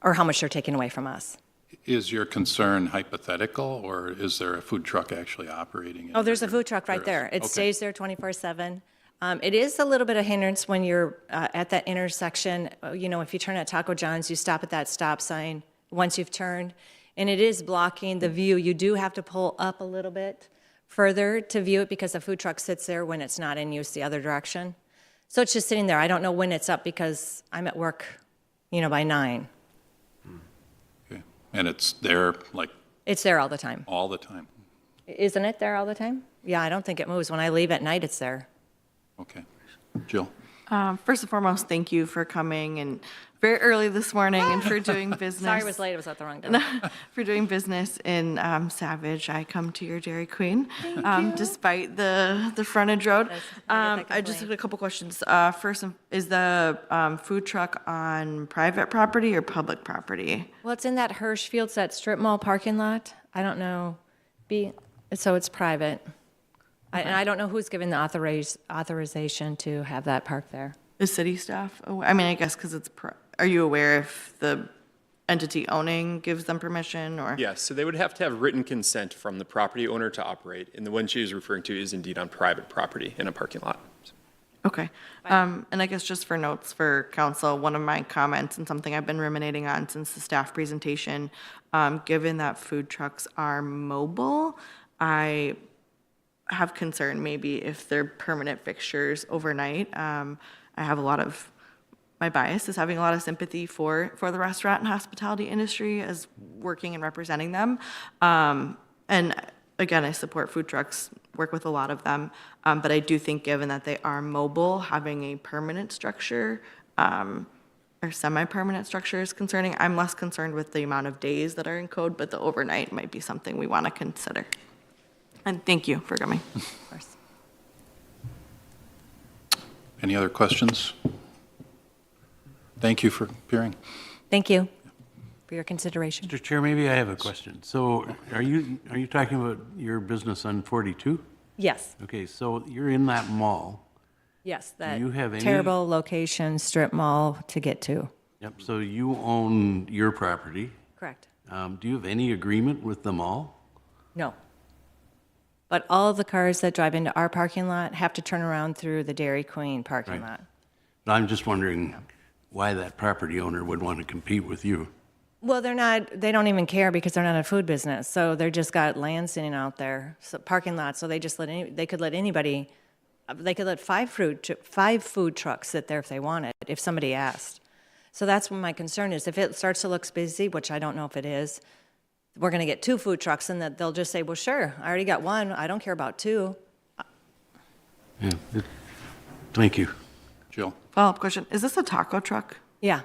Speaker 11: or how much they're taking away from us.
Speaker 4: Is your concern hypothetical, or is there a food truck actually operating?
Speaker 11: Oh, there's a food truck right there. It stays there 24/7. It is a little bit of hindrance when you're at that intersection. If you turn at Taco John's, you stop at that stop sign once you've turned, and it is blocking the view. You do have to pull up a little bit further to view it because the food truck sits there when it's not in use the other direction. So it's just sitting there. I don't know when it's up because I'm at work, by 9.
Speaker 4: Okay. And it's there
Speaker 11: It's there all the time.
Speaker 4: all the time?
Speaker 11: Isn't it there all the time? Yeah, I don't think it moves. When I leave at night, it's there.
Speaker 4: Okay. Jill?
Speaker 2: First and foremost, thank you for coming and very early this morning and for doing business.
Speaker 11: Sorry I was late. I was at the wrong door.
Speaker 2: For doing business in Savage. I come to your Dairy Queen despite the frontage road. I just had a couple questions. First, is the food truck on private property or public property?
Speaker 11: Well, it's in that Hirschfield's, that strip mall parking lot. I don't know. So it's private. And I don't know who's given the authorization to have that parked there.
Speaker 2: Is city staff? I guess because it's. Are you aware if the entity owning gives them permission or?
Speaker 7: Yes, so they would have to have written consent from the property owner to operate. And the one she is referring to is indeed on private property in a parking lot.
Speaker 2: Okay. And I guess just for notes for council, one of my comments and something I've been ruminating on since the staff presentation, given that food trucks are mobile, I have concern maybe if they're permanent fixtures overnight. I have my bias is having a lot of sympathy for the restaurant and hospitality industry as working and representing them. And again, I support food trucks, work with a lot of them, but I do think given that they are mobile, having a permanent structure or semi-permanent structure is concerning. I'm less concerned with the amount of days that are in code, but the overnight might be something we want to consider. And thank you for coming.
Speaker 11: Of course.
Speaker 4: Any other questions? Thank you for appearing.
Speaker 11: Thank you for your consideration.
Speaker 6: Mr. Chair, maybe I have a question. So are you talking about your business on 42?
Speaker 11: Yes,
Speaker 6: Okay, so you're in that mall.
Speaker 11: yes, that
Speaker 6: you have any-
Speaker 11: terrible location, strip mall to get to.
Speaker 6: Yep, so you own your property.
Speaker 11: Correct.
Speaker 6: Do you have any agreement with the mall?
Speaker 11: No. But all of the cars that drive into our parking lot have to turn around through the Dairy Queen parking
Speaker 6: Right.
Speaker 11: lot.
Speaker 6: I'm just wondering why that property owner would want to compete with you.
Speaker 11: Well, they don't even care because they're not a food business. So they're just got land sitting out there, so parking lots. So they just they could let anybody, they could let five food trucks sit there if they wanted, if somebody asked. So that's what my concern is. If it starts to look busy, which I don't know if it is, we're going to get 2 food trucks and that they'll just say, well, sure, I already got 1. I don't care about 2.
Speaker 6: Yeah. Thank you.
Speaker 4: Jill?
Speaker 2: Follow-up question. Is this a taco truck?
Speaker 11: Yeah.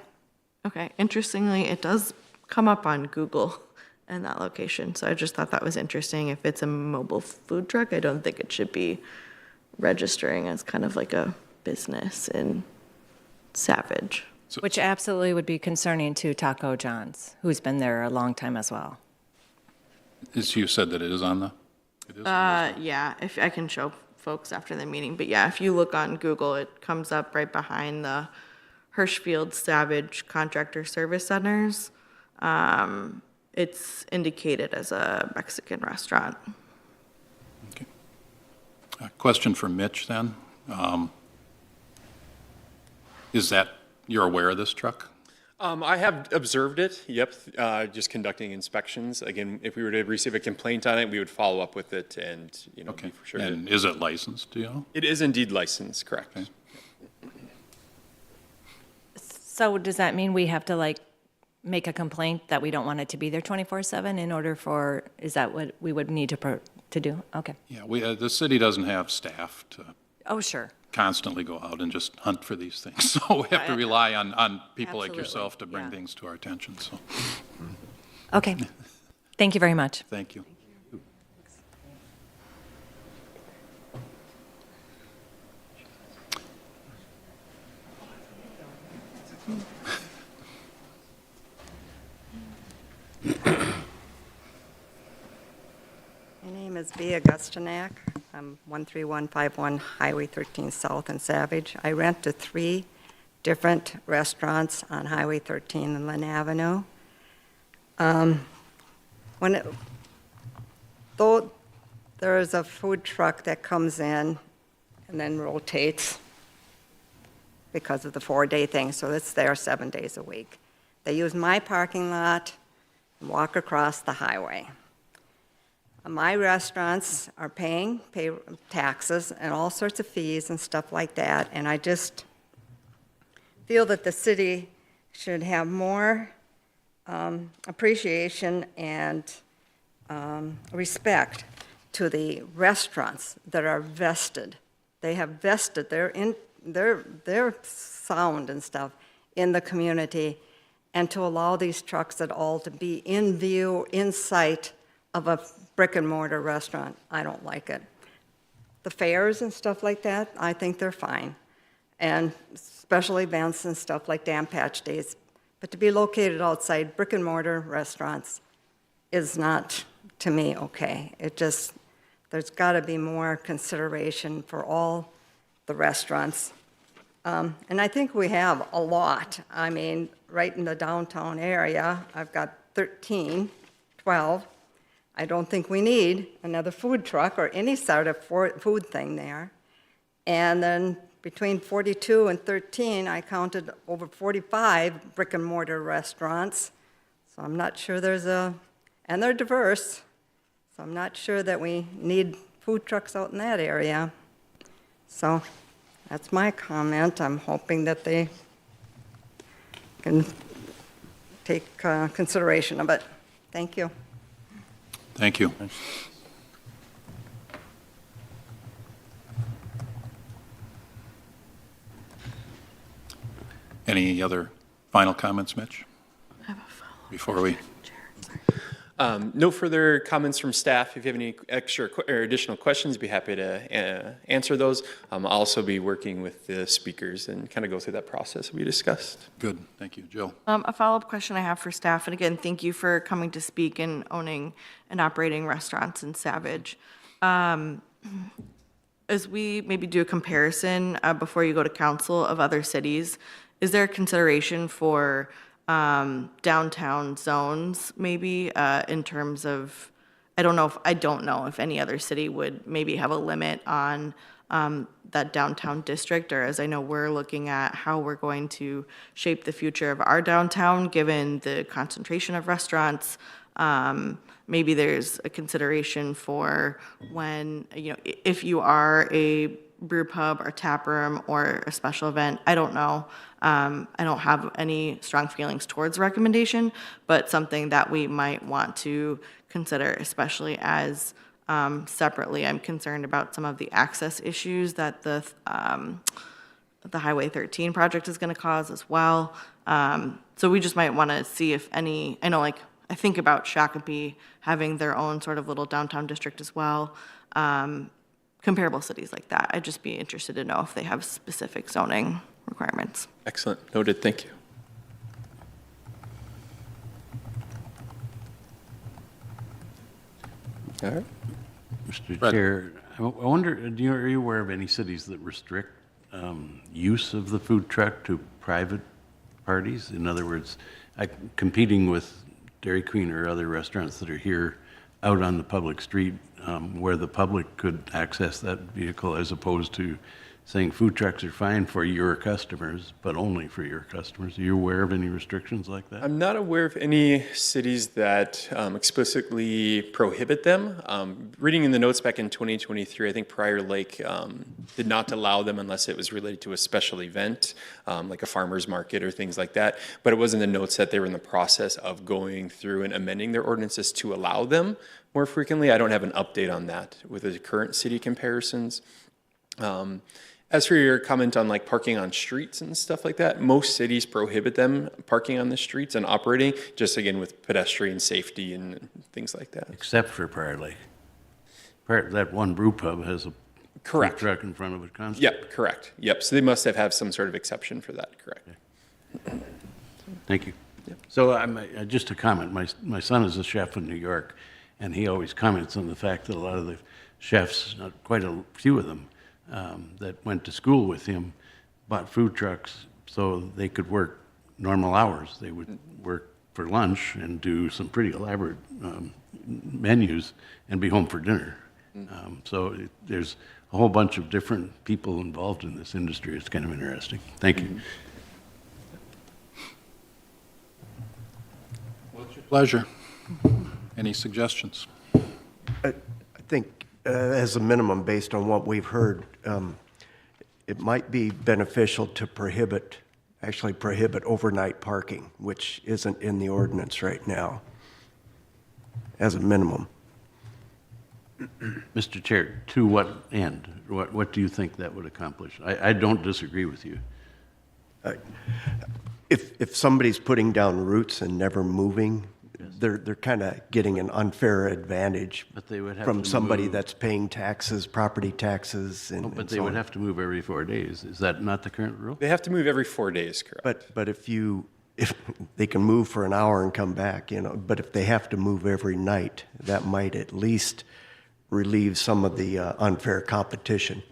Speaker 2: Okay. Interestingly, it does come up on Google in that location. So I just thought that was interesting. If it's a mobile food truck, I don't think it should be registering as kind of like a business in Savage.
Speaker 11: Which absolutely would be concerning to Taco John's, who's been there a long time as well.
Speaker 4: You said that it is on the, it is?
Speaker 2: Yeah, if I can show folks after the meeting, but yeah, if you look on Google, it comes up right behind the Hirschfield Savage Contractor Service Centers. It's indicated as a Mexican restaurant.
Speaker 4: Okay. A question for Mitch then. Is that, you're aware of this truck?
Speaker 7: I have observed it, yep, just conducting inspections. Again, if we were to receive a complaint on it, we would follow up with it and, you know,
Speaker 4: Okay.
Speaker 7: be for sure.
Speaker 4: And is it licensed, do you know?
Speaker 7: It is indeed licensed, correct.
Speaker 4: Okay.
Speaker 11: So does that mean we have to like make a complaint that we don't want it to be there 24/7 in order for, is that what we would need to do? Okay.
Speaker 4: Yeah, the city doesn't have staff to
Speaker 11: Oh, sure.
Speaker 4: constantly go out and just hunt for these things. So we have to rely on people like
Speaker 11: Absolutely,
Speaker 4: yourself to bring
Speaker 11: yeah.
Speaker 4: things to our attention, so,
Speaker 11: Okay. Thank you very much.
Speaker 4: thank you.
Speaker 12: My name is Bea Augustinak. I'm 13151 Highway 13 South in Savage. I rent to 3 different restaurants on Highway 13 and Lynn Avenue. Though there is a food truck that comes in and then rotates because of the 4-day thing, so it's there 7 days a week. They use my parking lot and walk across the highway. My restaurants are pay taxes and all sorts of fees and stuff like that, and I just feel that the city should have more appreciation and respect to the restaurants that are vested. They have vested their sound and stuff in the community, and to allow these trucks at all to be in view, in sight of a brick and mortar restaurant, I don't like it. The fairs and stuff like that, I think they're fine. And special events and stuff like Dam Patch Days. But to be located outside brick and mortar restaurants is not, to me, okay. There's gotta be more consideration for all the restaurants. And I think we have a lot. I mean, right in the downtown area, I've got 12. I don't think we need another food truck or any sort of food thing there. And then between 42 and 13, I counted over 45 brick and mortar restaurants. So I'm not sure and they're diverse. So I'm not sure that we need food trucks out in that area. So that's my comment. I'm hoping that they can take consideration of it. Thank you.
Speaker 4: Thank you. Any other final comments, Mitch? Before we,
Speaker 7: No further comments from staff. If you have any extra or additional questions, be happy to answer those. I'll also be working with the speakers and kind of go through that process we discussed.
Speaker 4: good, thank you. Jill?
Speaker 2: A follow-up question I have for staff, and again, thank you for coming to speak and owning and operating restaurants in Savage. As we maybe do a comparison before you go to council of other cities, is there a consideration for downtown zones, maybe, in terms of, I don't know if any other city would maybe have a limit on that downtown district, or as I know we're looking at how we're going to shape the future of our downtown, given the concentration of restaurants. Maybe there's a consideration for when, if you are a brew pub or tap room or a special event, I don't know. I don't have any strong feelings towards the recommendation, but something that we might want to consider, especially as separately, I'm concerned about some of the access issues that the Highway 13 project is going to cause as well. So we just might want to see if any, I think about Shakopee having their own sort of little downtown district as well. Comparable cities like that. I'd just be interested to know if they have specific zoning requirements.
Speaker 7: Excellent. Noted. Thank you. All right.
Speaker 6: Mr.
Speaker 4: Brett.
Speaker 6: Chair, I wonder, are you aware of any cities that restrict use of the food truck to private parties? In other words, competing with Dairy Queen or other restaurants that are here out on the public street where the public could access that vehicle, as opposed to saying food trucks are fine for your customers, but only for your customers. Are you aware of any restrictions like that?
Speaker 7: I'm not aware of any cities that explicitly prohibit them. Reading in the notes back in 2023, I think Prior Lake did not allow them unless it was related to a special event, like a farmer's market or things like that. But it was in the notes that they were in the process of going through and amending their ordinances to allow them more frequently. I don't have an update on that with the current city comparisons. As for your comment on like parking on streets and stuff like that, most cities prohibit them parking on the streets and operating, just again with pedestrian safety and things like that.
Speaker 6: Except for Prior Lake. That one brew pub has a
Speaker 7: Correct.
Speaker 6: food truck in front of it constantly.
Speaker 7: Yep, correct. Yep, so they must have some sort of exception for that, correct.
Speaker 6: Thank you. So just a comment, my son is a chef in New York, and he always comments on the fact that a lot of the chefs, not quite a few of them, that went to school with him bought food trucks so they could work normal hours. They would work for lunch and do some pretty elaborate menus and be home for dinner. There's a whole bunch of different people involved in this industry. It's kind of interesting. Thank you.
Speaker 4: What's your pleasure? Any suggestions?
Speaker 9: I think, as a minimum, based on what we've heard, it might be beneficial to prohibit overnight parking, which isn't in the ordinance right now, as a minimum.
Speaker 6: Mr. Chair, to what end? What do you think that would accomplish? I don't disagree with you.
Speaker 9: If somebody's putting down roots and never moving, they're kind of getting an unfair advantage
Speaker 6: But they would have
Speaker 9: from
Speaker 6: to
Speaker 9: somebody
Speaker 6: move-
Speaker 9: that's paying taxes, property taxes, and
Speaker 6: But
Speaker 9: and
Speaker 6: they
Speaker 9: so
Speaker 6: would
Speaker 9: on.
Speaker 6: have to move every 4 days. Is that not the current rule?
Speaker 7: They have to move every 4 days, correct?
Speaker 9: But if they can move for an hour and come back, but if they have to move every night, that might at least relieve some of the unfair competition.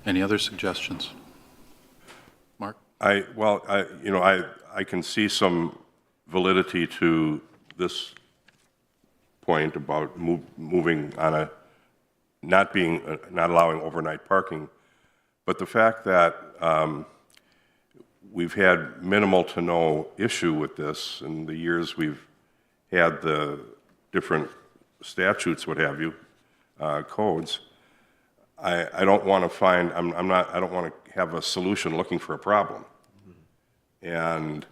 Speaker 4: Any other suggestions? Mark?
Speaker 8: I can see some validity to this point about moving on not allowing overnight parking. But the fact that we've had minimal to no issue with this in the years we've had the different statutes, what have you, codes, I don't want to I don't want to have a solution looking for a problem. And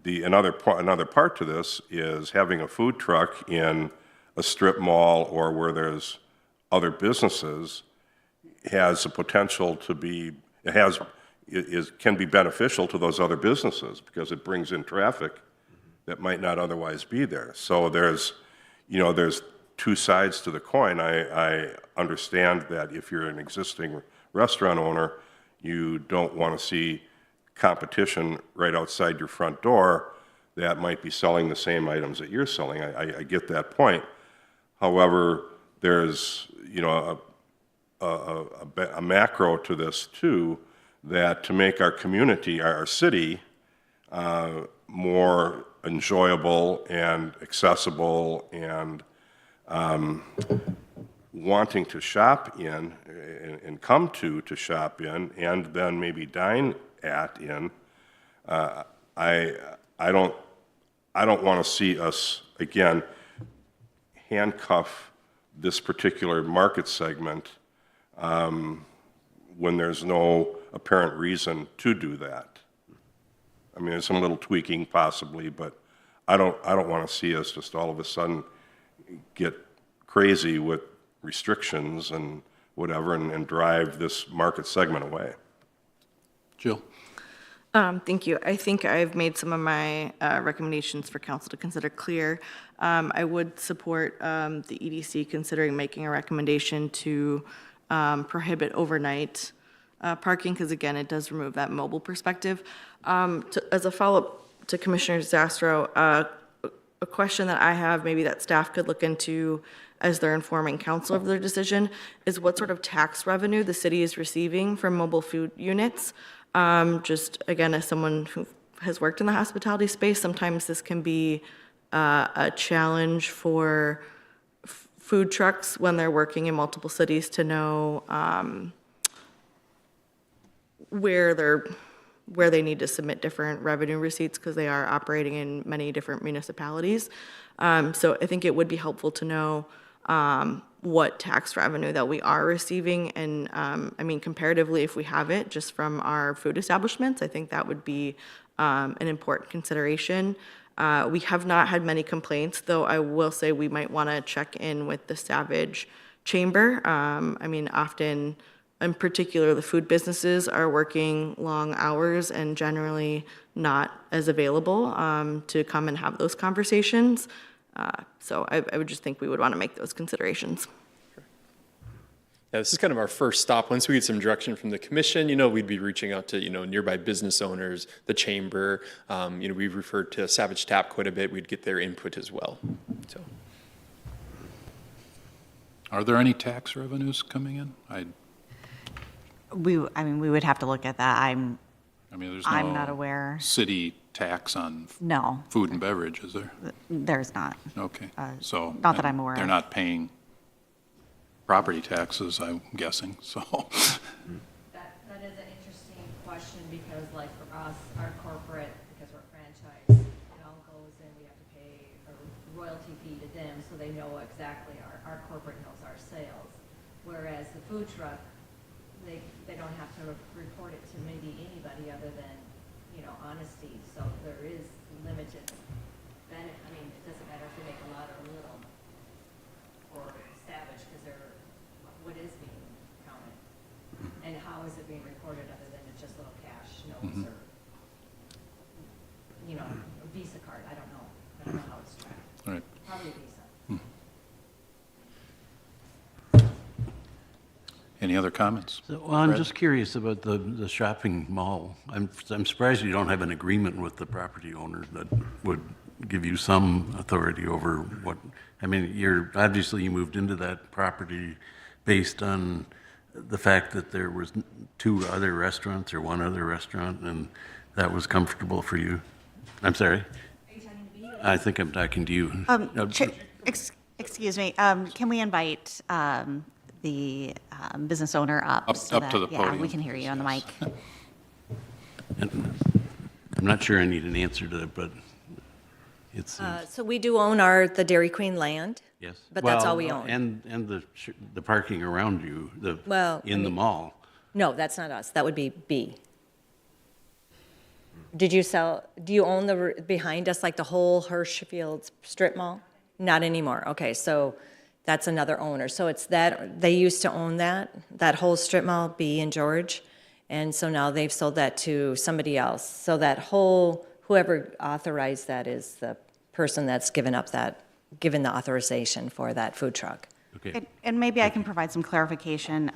Speaker 8: another part to this is having a food truck in a strip mall or where there's other businesses has the potential to be, can be beneficial to those other businesses because it brings in traffic that might not otherwise be there. So there's two sides to the coin. I understand that if you're an existing restaurant owner, you don't want to see competition right outside your front door that might be selling the same items that you're selling. I get that point. However, there's a macro to this too, that to make our community, our city, more enjoyable and accessible and wanting to shop in and come to shop in and then maybe dine in, I don't want to see us again handcuff this particular market segment when there's no apparent reason to do that. I mean, there's some little tweaking possibly, but I don't want to see us just all of a sudden get crazy with restrictions and whatever and drive this market segment away.
Speaker 4: Jill?
Speaker 2: Thank you. I think I've made some of my recommendations for council to consider clear. I would support the EDC considering making a recommendation to prohibit overnight parking, because again, it does remove that mobile perspective. As a follow-up to Commissioner Zastro, a question that I have, maybe that staff could look into as they're informing council of their decision, is what sort of tax revenue the city is receiving from mobile food units. Just again, as someone who has worked in the hospitality space, sometimes this can be a challenge for food trucks when they're working in multiple cities to know where they need to submit different revenue receipts, because they are operating in many different municipalities. So I think it would be helpful to know what tax revenue that we are receiving. And I mean, comparatively, if we have it just from our food establishments, I think that would be an important consideration. We have not had many complaints, though I will say we might want to check in with the Savage Chamber. I mean, often, in particular, the food businesses are working long hours and generally not as available to come and have those conversations. So I would just think we would want to make those considerations.
Speaker 7: Yeah, this is kind of our first stop. Once we get some direction from the commission, we'd be reaching out to, nearby business owners, the chamber. We've referred to Savage Tap quite a bit. We'd get their input as well. So,
Speaker 4: Are there any tax revenues coming in?
Speaker 5: We would have to look at that. I'm
Speaker 4: There's
Speaker 5: I'm
Speaker 4: no
Speaker 5: not aware.
Speaker 4: city tax on
Speaker 5: No,
Speaker 4: food and beverage, is there?
Speaker 5: there's not.
Speaker 4: Okay, so.
Speaker 5: not that I'm aware
Speaker 4: They're
Speaker 5: of.
Speaker 4: not paying property taxes, I'm guessing, so.
Speaker 11: That is an interesting question, because like for us, our corporate, because we're franchised, it all goes in, we have to pay a royalty fee to them, so they know exactly, our corporate knows our sales. Whereas the food truck, they don't have to report it to maybe anybody other than, honesty. So there is limited benefit. I mean, it doesn't matter if they make a lot or a little for Savage, because what is being counted? And how is it being recorded other than it's just little cash notes or, a Visa card? I don't know. I don't know how it's tracked.
Speaker 4: All right.
Speaker 11: Probably Visa.
Speaker 4: Any other comments?
Speaker 6: Well, I'm just curious about the shopping mall. I'm surprised you don't have an agreement with the property owner that would give you some authority over what, obviously you moved into that property based on the fact that there was 2 other restaurants or 1 other restaurant, and that was comfortable for you. I'm sorry? I think I'm talking to you.
Speaker 5: Excuse me, can we invite the business owner up? so
Speaker 4: Up
Speaker 5: that,
Speaker 4: to the
Speaker 5: yeah,
Speaker 4: podium,
Speaker 5: we can hear you on the mic.
Speaker 6: I'm not sure I need an answer to that, but it's,
Speaker 11: So we do own the Dairy Queen land.
Speaker 6: yes.
Speaker 11: But that's all
Speaker 6: Well,
Speaker 11: we own.
Speaker 6: And the parking around you, in the mall.
Speaker 11: No, that's not us. That would be B. Do you own behind us, like the whole Hirschfield strip mall? Not anymore. Okay, so that's another owner. So it's they used to own that whole strip mall, B and George. And so now they've sold that to somebody else. So whoever authorized that is the person that's given the authorization for that food truck.
Speaker 6: Okay.
Speaker 5: And maybe I can provide some clarification.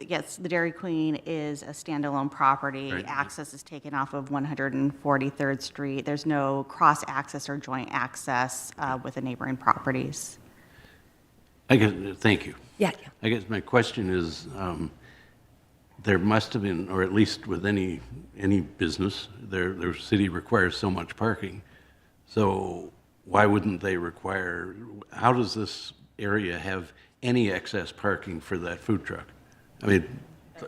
Speaker 5: Yes, the Dairy Queen is a standalone property.
Speaker 6: Right.
Speaker 5: Access is taken off of 143rd Street. There's no cross-access or joint access with the neighboring properties.
Speaker 6: Thank you.
Speaker 11: Yeah.
Speaker 6: I guess my question is, there must have been, or at least with any business, their city requires so much parking. So why wouldn't they how does this area have any excess parking for that food truck?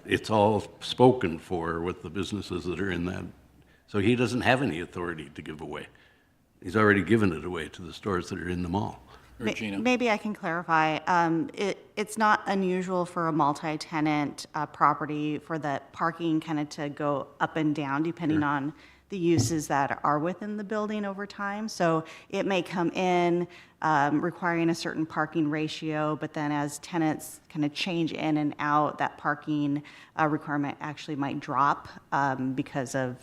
Speaker 6: It's all spoken for with the businesses that are in that. So he doesn't have any authority to give away. He's already given it away to the stores that are in the mall.
Speaker 4: Regina?
Speaker 5: Maybe I can clarify. It's not unusual for a multi-tenant property for the parking kind of to go up and down depending on the uses that are within the building over time. So it may come in requiring a certain parking ratio, but then as tenants kind of change in and out, that parking requirement actually might drop because of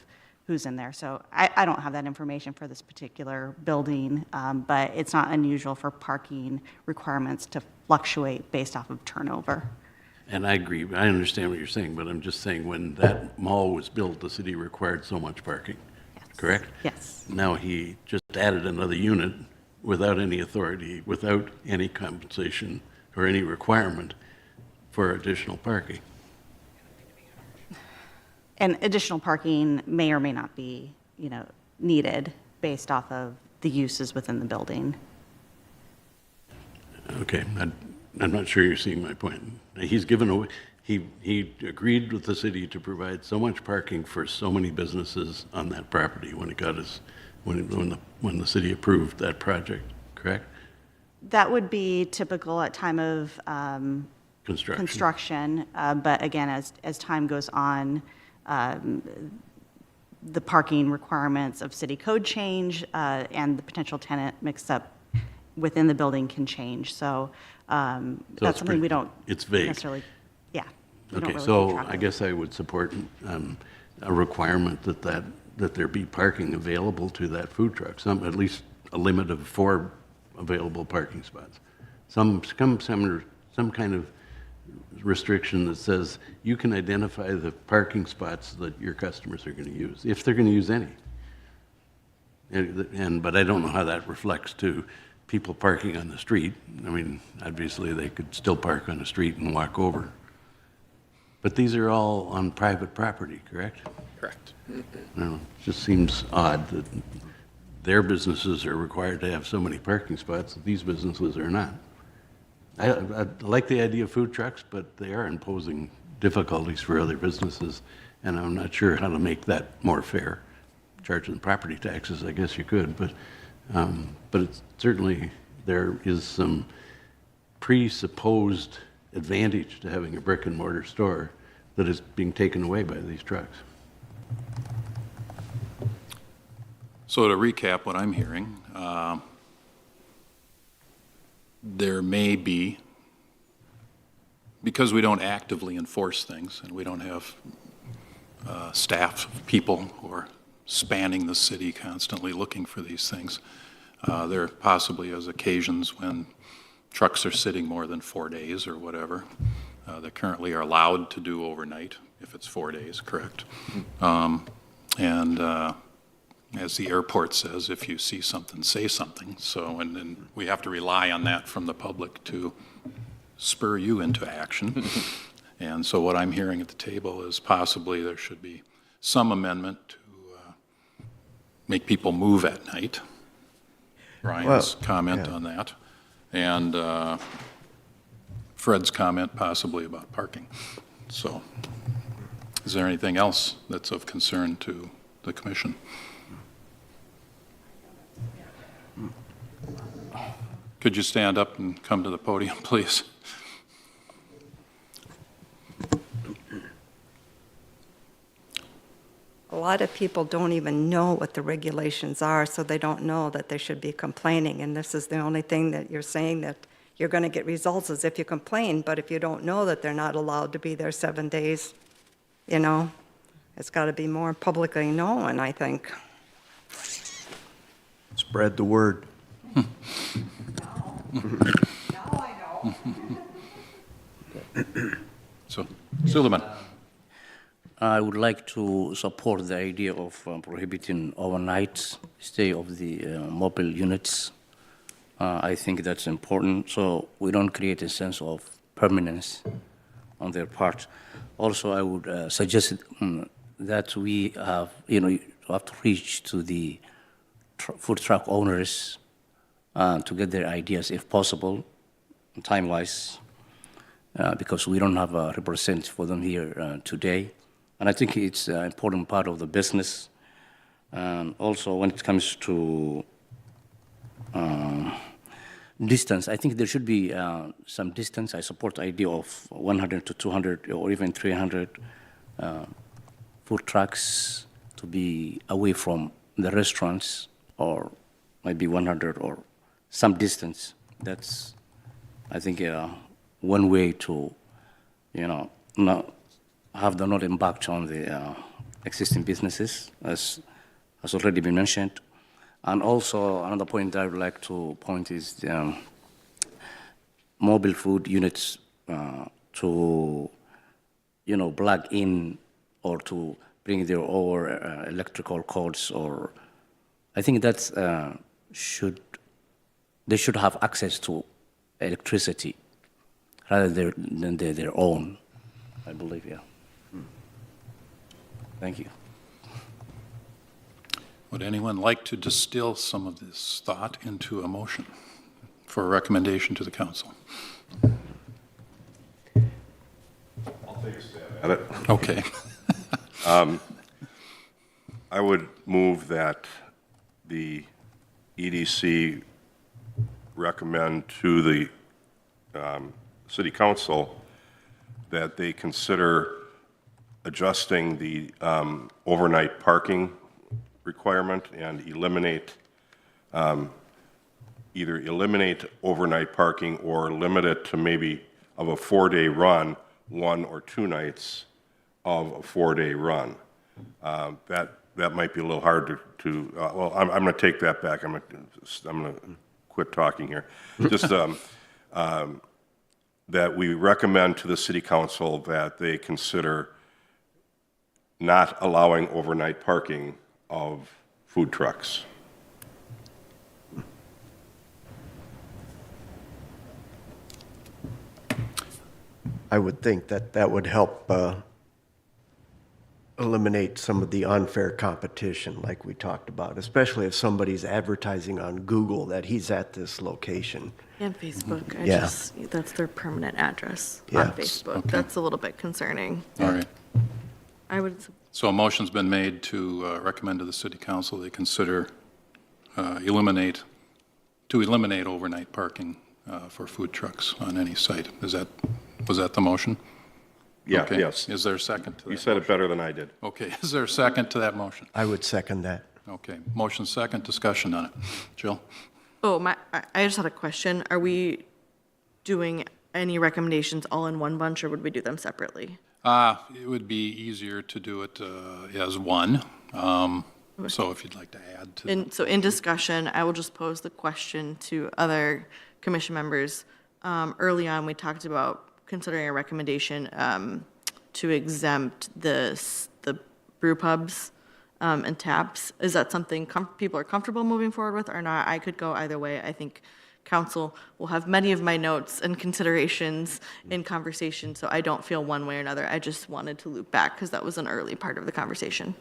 Speaker 5: who's in there. So I don't have that information for this particular building, but it's not unusual for parking requirements to fluctuate based off of turnover.
Speaker 6: And I agree, I understand what you're saying, but I'm just saying, when that mall was built, the city required so much parking, correct?
Speaker 5: Yes.
Speaker 6: Now he just added another unit without any authority, without any compensation or any requirement for additional parking.
Speaker 5: And additional parking may or may not be, needed based off of the uses within the building.
Speaker 6: Okay, I'm not sure you're seeing my point. He's given away, he agreed with the city to provide so much parking for so many businesses on that property when it got his, when the city approved that project, correct?
Speaker 5: That would be typical at time of
Speaker 6: Construction.
Speaker 5: but again, as time goes on, the parking requirements of city code change, and the potential tenant mix-up within the building can change. So that's something we don't
Speaker 6: it's vague.
Speaker 5: necessarily, yeah. we don't
Speaker 6: Okay,
Speaker 5: really keep
Speaker 6: so
Speaker 5: track
Speaker 6: I
Speaker 5: of.
Speaker 6: guess I would support a requirement that there be parking available to that food truck, at least a limit of 4 available parking spots. Some kind of restriction that says you can identify the parking spots that your customers are going to use, if they're going to use any. But I don't know how that reflects to people parking on the street. I mean, obviously, they could still park on the street and walk over. But these are all on private property, correct?
Speaker 7: Correct.
Speaker 6: I don't know, it just seems odd that their businesses are required to have so many parking spots, that these businesses are not. I like the idea of food trucks, but they are imposing difficulties for other businesses, and I'm not sure how to make that more fair. Charging property taxes, I guess you could, but it's certainly, there is some presupposed advantage to having a brick and mortar store that is being taken away by these trucks.
Speaker 4: So to recap what I'm hearing, there may be, because we don't actively enforce things and we don't have staff of people who are spanning the city constantly looking for these things, there possibly is occasions when trucks are sitting more than 4 days or whatever. They currently are allowed to do overnight if it's 4 days, correct? As the airport says, if you see something, say something. So, and then we have to rely on that from the public to spur you into action. And so what I'm hearing at the table is possibly there should be some amendment to make people move at night. Brian's comment on that. And Fred's comment possibly about parking. So is there anything else that's of concern to the commission? Could you stand up and come to the podium, please?
Speaker 12: A lot of people don't even know what the regulations are, so they don't know that they should be complaining. And this is the only thing that you're saying that you're going to get results is if you complain. But if you don't know that they're not allowed to be there 7 days, it's got to be more publicly known, I think.
Speaker 9: Spread the word.
Speaker 4: So, Suleiman.
Speaker 13: I would like to support the idea of prohibiting overnight stay of the mobile units. I think that's important, so we don't create a sense of permanence on their part. Also, I would suggest that we have, have to reach to the food truck owners to get their ideas, if possible, time-wise, because we don't have a representative for them here today. And I think it's an important part of the business. And also, when it comes to distance, I think there should be some distance. I support the idea of 100 to 200 or even 300 food trucks to be away from the restaurants, or maybe 100 or some distance. That's, I think, one way to, not have the not impact on the existing businesses, as has already been mentioned. And also, another point I would like to point is mobile food units to, plug in or to bring their own electrical cords, or I think that's they should have access to electricity rather than their own, I believe, yeah. Thank you.
Speaker 4: Would anyone like to distill some of this thought into a motion for a recommendation to the council?
Speaker 8: I'll take a stab at it.
Speaker 4: Okay.
Speaker 8: I would move that the EDC recommend to the city council that they consider adjusting the overnight parking requirement and either eliminate overnight parking or limit it to maybe of a 4-day run, 1 or 2 nights of a 4-day run. That might be a little hard to well, I'm going to take that back. I'm going to quit talking here. Just that we recommend to the city council that they consider not allowing overnight parking of food trucks.
Speaker 9: I would think that that would help eliminate some of the unfair competition like we talked about, especially if somebody's advertising on Google that he's at this location.
Speaker 2: And Facebook,
Speaker 9: Yeah.
Speaker 2: that's their permanent address
Speaker 9: Yeah.
Speaker 2: on Facebook. That's a little bit concerning.
Speaker 4: All right.
Speaker 2: I would,
Speaker 4: So a motion's been made to recommend to the city council they consider eliminate overnight parking for food trucks on any site. Was that the motion?
Speaker 8: Yeah,
Speaker 4: Okay.
Speaker 8: yes.
Speaker 4: Is there a second to that?
Speaker 8: You said it better than I did.
Speaker 4: Okay, is there a second to that motion?
Speaker 9: I would second that.
Speaker 4: Okay, motion second, discussion on it. Jill?
Speaker 2: I just had a question. Are we doing any recommendations all in one bunch, or would we do them separately?
Speaker 4: It would be easier to do it as one. So if you'd like to add to.
Speaker 2: So in discussion, I will just pose the question to other commission members. Early on, we talked about considering a recommendation to exempt the brew pubs and taps. Is that something people are comfortable moving forward with or not? I could go either way. I think council will have many of my notes and considerations in conversation, so I don't feel one way or another. I just wanted to loop back because that was an early part of the conversation.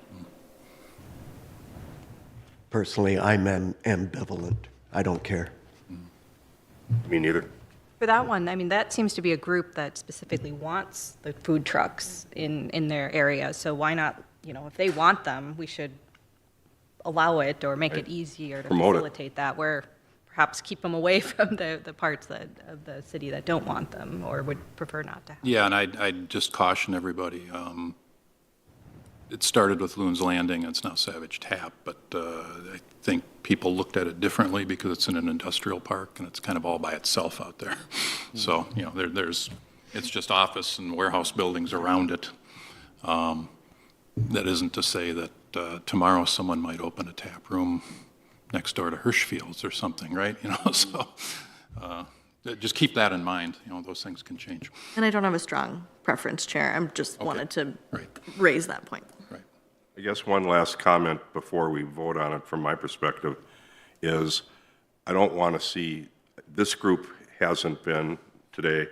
Speaker 9: Personally, I'm ambivalent. I don't care.
Speaker 8: Me neither.
Speaker 14: For that one, I mean, that seems to be a group that specifically wants the food trucks in their area. So why not, if they want them, we should allow it or make it easier to
Speaker 8: Promote it.
Speaker 14: facilitate that, where perhaps keep them away from the parts of the city that don't want them or would prefer not to have.
Speaker 4: Yeah, and I'd just caution everybody. It started with Loon's Landing, it's now Savage Tap, but I think people looked at it differently because it's in an industrial park and it's kind of all by itself out there. So, it's just office and warehouse buildings around it. That isn't to say that tomorrow someone might open a tap room next door to Hirschfield's or something, right? So just keep that in mind. Those things can change.
Speaker 2: And I don't have a strong preference, Chair. I'm just wanted to raise that point.
Speaker 4: Right.
Speaker 8: I guess one last comment before we vote on it from my perspective is I don't want to see, this group hasn't been today,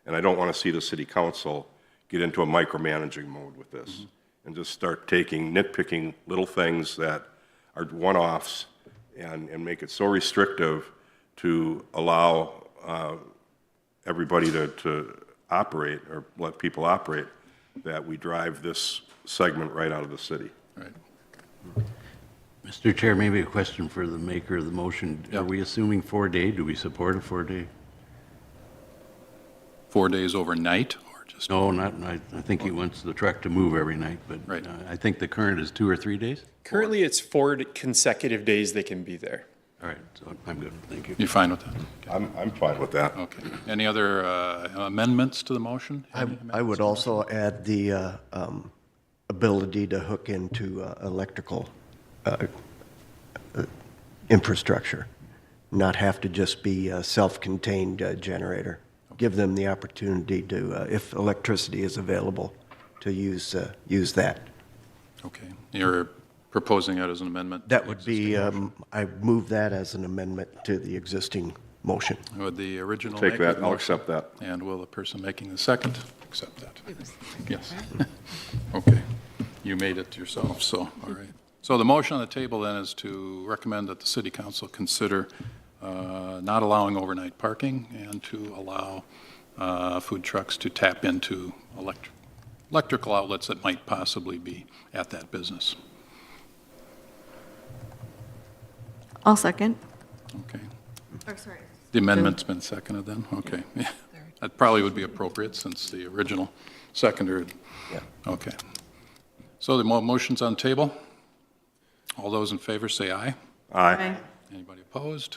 Speaker 8: and I don't want to see the city council get into a micromanaging mode with this and just start nitpicking little things that are one-offs and make it so restrictive to allow everybody to operate or let people operate that we drive this segment right out of the city.
Speaker 4: Right.
Speaker 6: Mr. Chair, maybe a question for the maker of the motion.
Speaker 4: Yeah.
Speaker 6: Are we assuming 4-day? Do we support a 4-day?
Speaker 4: 4 days overnight or just?
Speaker 6: No, I think he wants the truck to move every night, but
Speaker 4: Right.
Speaker 6: I think the current is 2 or 3 days?
Speaker 7: Currently, it's 4 consecutive days they can be there.
Speaker 6: All right, so I'm good, thank you.
Speaker 4: You fine with that?
Speaker 8: I'm fine with that.
Speaker 4: Okay. Any other amendments to the motion?
Speaker 9: I would also add the ability to hook into electrical infrastructure, not have to just be a self-contained generator. give them the opportunity to, if electricity is available, to use that.
Speaker 4: Okay. You're proposing that as an amendment?
Speaker 9: That would be, I move that as an amendment to the existing motion.
Speaker 4: Would the original
Speaker 8: Take
Speaker 4: make
Speaker 8: that,
Speaker 4: the
Speaker 8: I'll
Speaker 4: motion?
Speaker 8: accept that.
Speaker 4: And will the person making the second accept that? Yes. Okay. You made it yourself, so, all right. So the motion on the table then is to recommend that the city council consider not allowing overnight parking and to allow food trucks to tap into electrical outlets that might possibly be at that business.
Speaker 2: I'll second.
Speaker 4: Okay.
Speaker 2: Or sorry.
Speaker 4: The amendment's been seconded then? Okay. Yeah. That probably would be appropriate since the original seconder.
Speaker 9: Yeah.
Speaker 4: Okay. So the motion's on the table. All those in favor say aye.
Speaker 8: Aye.
Speaker 4: Anybody opposed?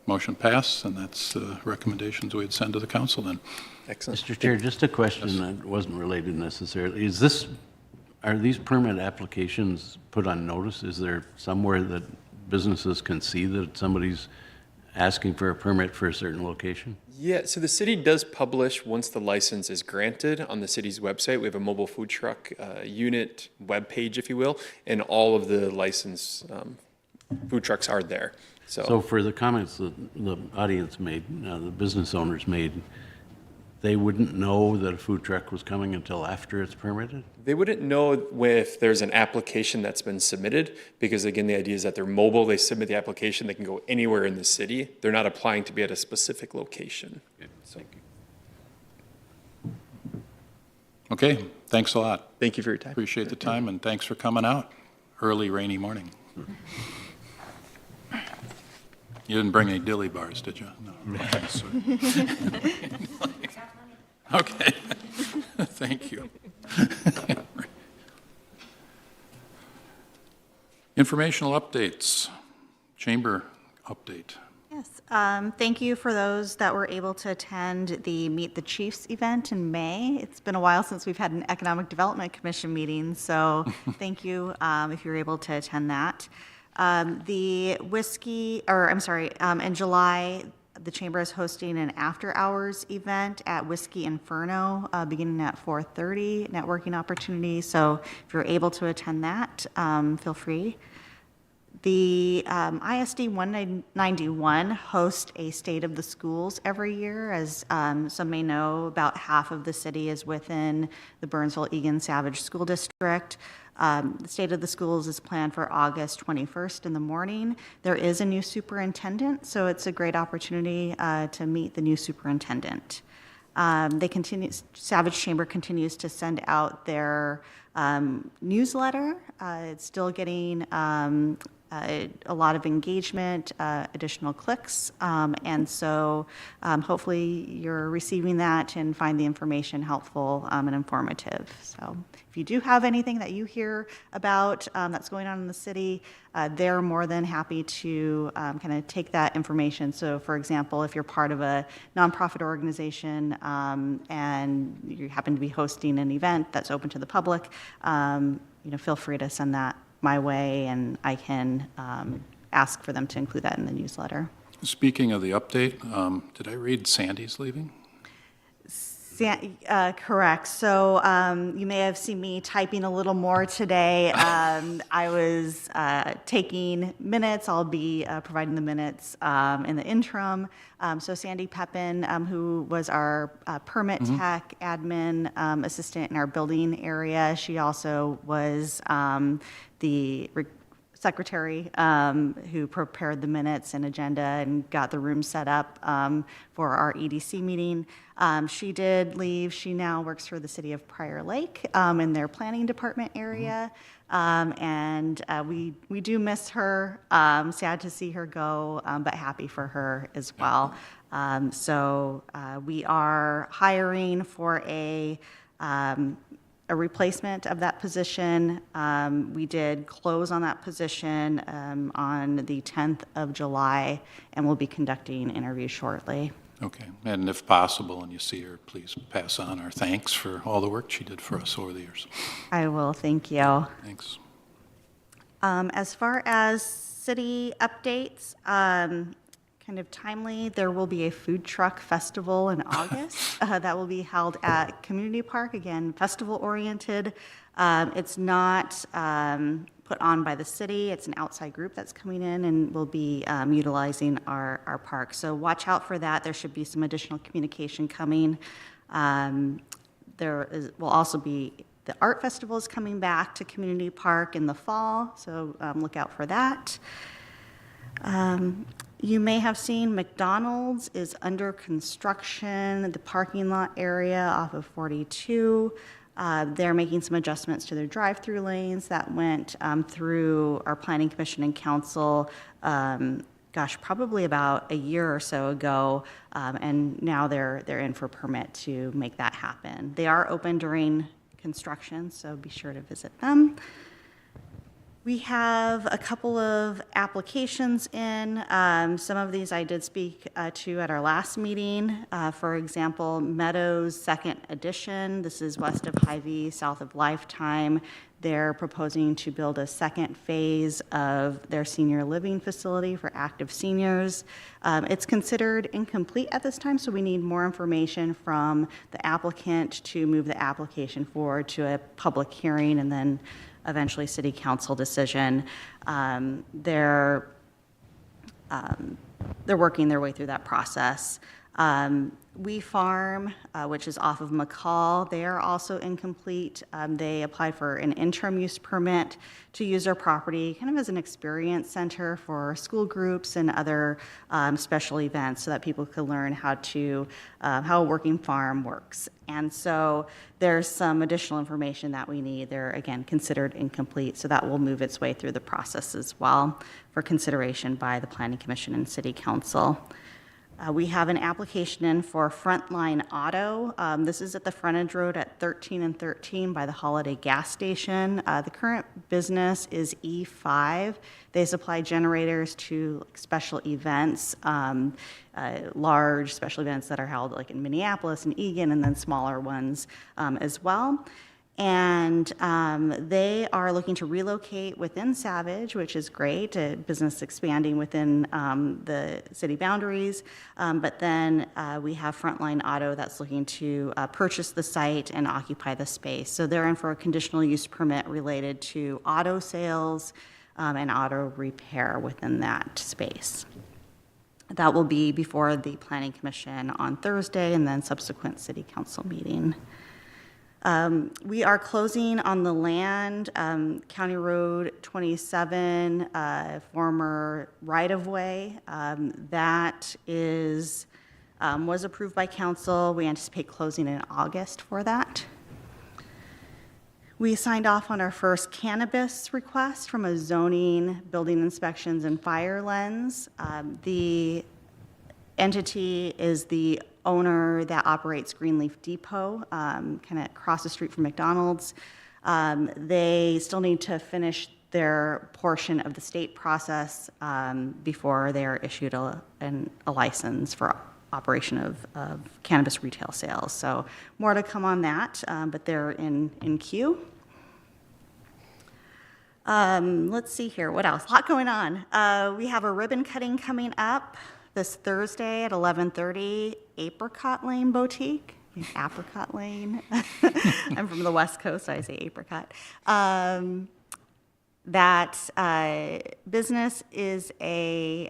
Speaker 4: Motion passed, and that's recommendations we'd send to the council then.
Speaker 7: Excellent.
Speaker 6: Mr. Chair, just a question that wasn't related necessarily. Are these permit applications put on notice? Is there somewhere that businesses can see that somebody's asking for a permit for a certain location?
Speaker 7: Yeah, so the city does publish once the license is granted on the city's website. We have a mobile food truck unit webpage, if you will, and all of the licensed food trucks are there.
Speaker 6: So for the comments that the audience made, the business owners made, they wouldn't know that a food truck was coming until after it's permitted?
Speaker 7: They wouldn't know if there's an application that's been submitted, because again, the idea is that they're mobile, they submit the application, they can go anywhere in the city. They're not applying to be at a specific location.
Speaker 4: Okay, thanks a lot.
Speaker 7: Thank you for your time.
Speaker 4: Appreciate the time, and thanks for coming out. Early rainy morning. You didn't bring any dilly bars, did you? No. Okay. Thank you. Informational updates. Chamber update.
Speaker 5: Yes, thank you for those that were able to attend the Meet the Chiefs event in May. It's been a while since we've had an Economic Development Commission meeting, so thank you if you were able to attend that. In July, the Chamber is hosting an after-hours event at Whiskey Inferno beginning at 4:30, networking opportunity. So if you're able to attend that, feel free. The ISD 191 hosts a State of the Schools every year. As some may know, about half of the city is within the Burnsville-Egan Savage School District. The State of the Schools is planned for August 21st in the morning. There is a new superintendent, so it's a great opportunity to meet the new superintendent. Savage Chamber continues to send out their newsletter. It's still getting a lot of engagement, additional clicks, and so hopefully you're receiving that and find the information helpful and informative. So if you do have anything that you hear about that's going on in the city, they're more than happy to kind of take that information. So for example, if you're part of a nonprofit organization and you happen to be hosting an event that's open to the public, feel free to send that my way, and I can ask for them to include that in the newsletter.
Speaker 4: Speaking of the update, did I read Sandy's leaving?
Speaker 5: Correct. So you may have seen me typing a little more today. I was taking minutes. I'll be providing the minutes in the interim. So Sandy Pepin, who was our permit tech admin assistant in our building area, she also was the secretary who prepared the minutes and agenda and got the room set up for our EDC meeting. She did leave. She now works for the city of Prior Lake in their planning department area. And we do miss her. Sad to see her go, but happy for her as well. So we are hiring for a replacement of that position. We did close on that position on the 10th of July, and we'll be conducting interviews shortly.
Speaker 4: Okay, and if possible, and you see her, please pass on our thanks for all the work she did for us over the years.
Speaker 5: I will, thank you.
Speaker 4: Thanks.
Speaker 5: As far as city updates, kind of timely. There will be a food truck festival in August that will be held at Community Park, again, festival-oriented. It's not put on by the city. It's an outside group that's coming in and will be utilizing our park. So watch out for that. There should be some additional communication coming. Will also be the art festival is coming back to Community Park in the fall, so look out for that. You may have seen McDonald's is under construction, the parking lot area off of 42. They're making some adjustments to their drive-through lanes that went through our Planning Commission and Council, probably about a year or so ago, and now they're in for permit to make that happen. They are open during construction, so be sure to visit them. We have a couple of applications in. Some of these I did speak to at our last meeting. For example, Meadows Second Edition. This is west of Hy-Vee, south of Lifetime. They're proposing to build a second phase of their senior living facility for active seniors. It's considered incomplete at this time, so we need more information from the applicant to move the application forward to a public hearing and then eventually city council decision. They're working their way through that process. We Farm, which is off of McCall, they are also incomplete. They applied for an interim use permit to use their property kind of as an experience center for school groups and other special events so that people could learn how a working farm works. And so there's some additional information that we need. They're, again, considered incomplete, so that will move its way through the process as well for consideration by the Planning Commission and City Council. We have an application in for Frontline Auto. This is at the frontage road at 13 and 13 by the Holiday gas station. The current business is E5. They supply generators to special events, large special events that are held like in Minneapolis and Eagan, and then smaller ones as well. And they are looking to relocate within Savage, which is great, a business expanding within the city boundaries. But then we have Frontline Auto that's looking to purchase the site and occupy the space. So they're in for a conditional use permit related to auto sales and auto repair within that space. That will be before the Planning Commission on Thursday and then subsequent city council meeting. We are closing on the land, County Road 27, former right-of-way. That was approved by council. We anticipate closing in August for that. We signed off on our first cannabis request from a zoning, building inspections, and fire lens. The entity is the owner that operates Greenleaf Depot, kind of across the street from McDonald's. They still need to finish their portion of the state process before they are issued a license for operation of cannabis retail sales. So more to come on that, but they're in queue. Let's see here, what else? A lot going on. We have a ribbon cutting coming up this Thursday at 11:30, Apricot Lane Boutique. Apricot Lane. I'm from the West Coast, so I say apricot. That business is a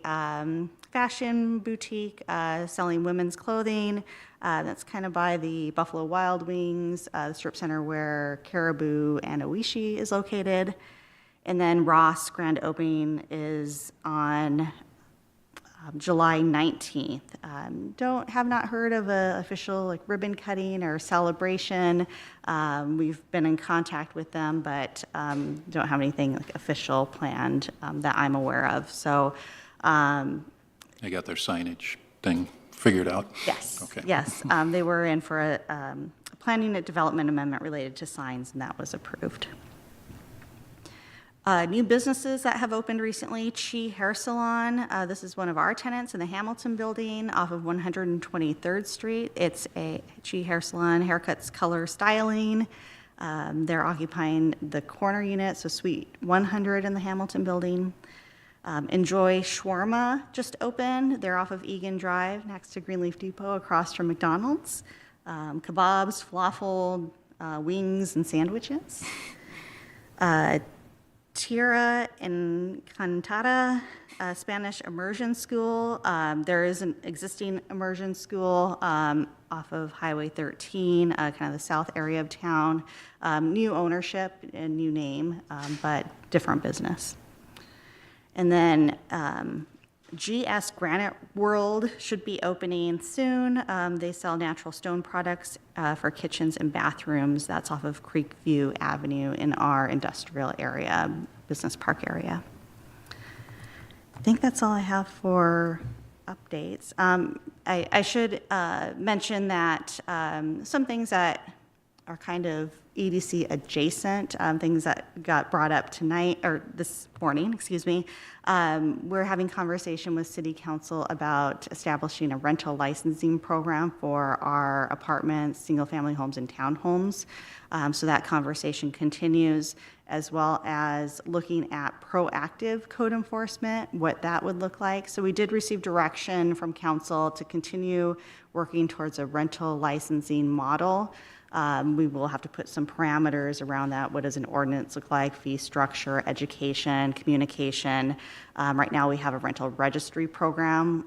Speaker 5: fashion boutique selling women's clothing. That's kind of by the Buffalo Wild Wings, the strip center where Caribou and Oishi is located. And then Ross grand opening is on July 19th. Have not heard of an official ribbon cutting or celebration. We've been in contact with them, but don't have anything official planned that I'm aware of. So
Speaker 4: They got their signage thing figured out?
Speaker 5: Yes.
Speaker 4: Okay.
Speaker 5: Yes. They were in for a planning and development amendment related to signs, and that was approved. New businesses that have opened recently, Chi Hair Salon. This is one of our tenants in the Hamilton building off of 123rd Street. It's a Chi Hair Salon, haircuts, color, styling. They're occupying the corner unit, so Suite 100 in the Hamilton building. Enjoy Shawarma just opened. They're off of Egan Drive next to Greenleaf Depot across from McDonald's. Kebabs, falafel, wings, and sandwiches. Tierra Encantada Spanish Immersion School. There is an existing immersion school off of Highway 13, kind of the south area of town. New ownership and new name, but different business. And then GS Granite World should be opening soon. They sell natural stone products for kitchens and bathrooms. That's off of Creekview Avenue in our industrial area, business park area. I think that's all I have for updates. I should mention that some things that are kind of EDC adjacent, things that got brought up tonight, or this morning, excuse me. We're having conversation with City Council about establishing a rental licensing program for our apartments, single-family homes, and townhomes. So that conversation continues, as well as looking at proactive code enforcement, what that would look like. So we did receive direction from council to continue working towards a rental licensing model. We will have to put some parameters around that. What does an ordinance look like? Fee structure, education, communication. Right now we have a rental registry program,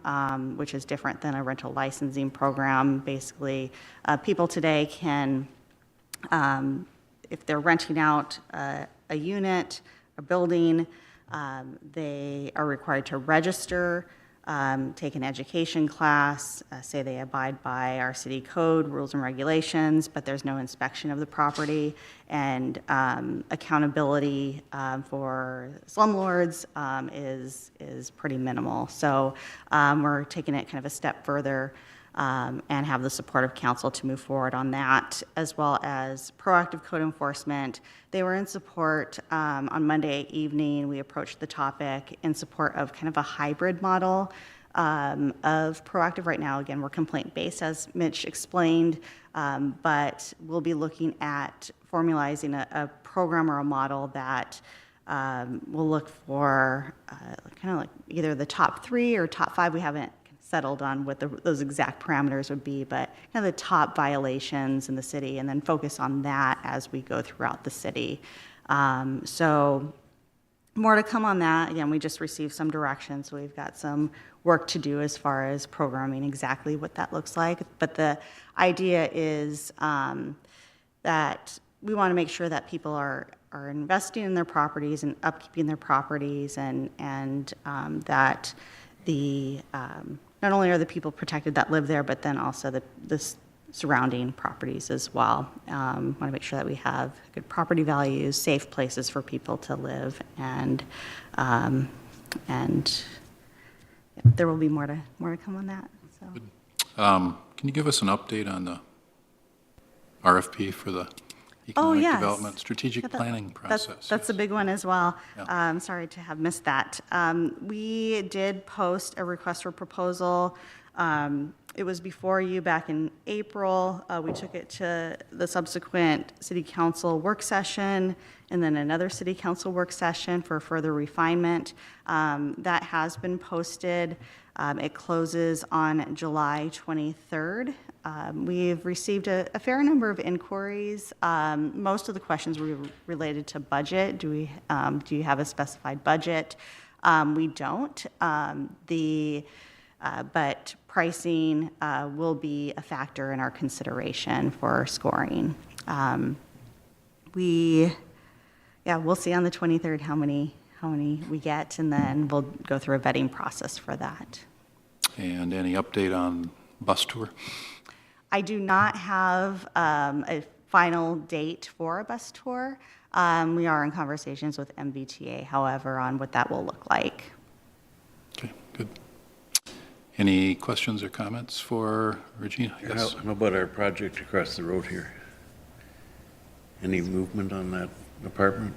Speaker 5: which is different than a rental licensing program. Basically, people today can, if they're renting out a unit, a building, they are required to register, take an education class, say they abide by our city code, rules and regulations, but there's no inspection of the property, and accountability for slumlords is pretty minimal. So we're taking it kind of a step further and have the support of council to move forward on that, as well as proactive code enforcement. They were in support on Monday evening. We approached the topic in support of kind of a hybrid model of proactive. Right now, again, we're complaint-based, as Mitch explained, but we'll be looking at formalizing a program or a model that will look for kind of like either the top 3 or top 5. We haven't settled on what those exact parameters would be, but kind of the top violations in the city, and then focus on that as we go throughout the city. So more to come on that. Again, we just received some direction, so we've got some work to do as far as programming exactly what that looks like. But the idea is that we want to make sure that people are investing in their properties and upkeeping their properties, and that the not only are the people protected that live there, but then also the surrounding properties as well. Want to make sure that we have good property values, safe places for people to live, and there will be more to come on that. So.
Speaker 4: Can you give us an update on the RFP for the economic development strategic planning process?
Speaker 5: That's a big one as well. Yeah. Sorry to have missed that. We did post a request for proposal. It was before you back in April. We took it to the subsequent city council work session, and then another city council work session for further refinement. That has been posted. It closes on July 23rd. We've received a fair number of inquiries. Most of the questions were related to budget. Do you have a specified budget? We don't. But pricing will be a factor in our consideration for scoring. We'll see on the 23rd how many we get, and then we'll go through a vetting process for that.
Speaker 4: And any update on bus tour?
Speaker 5: I do not have a final date for a bus tour. We are in conversations with MBTA, however, on what that will look like.
Speaker 4: Okay, good. Any questions or comments for Regina?
Speaker 6: Yes. How about our project across the road here? Any movement on that apartment?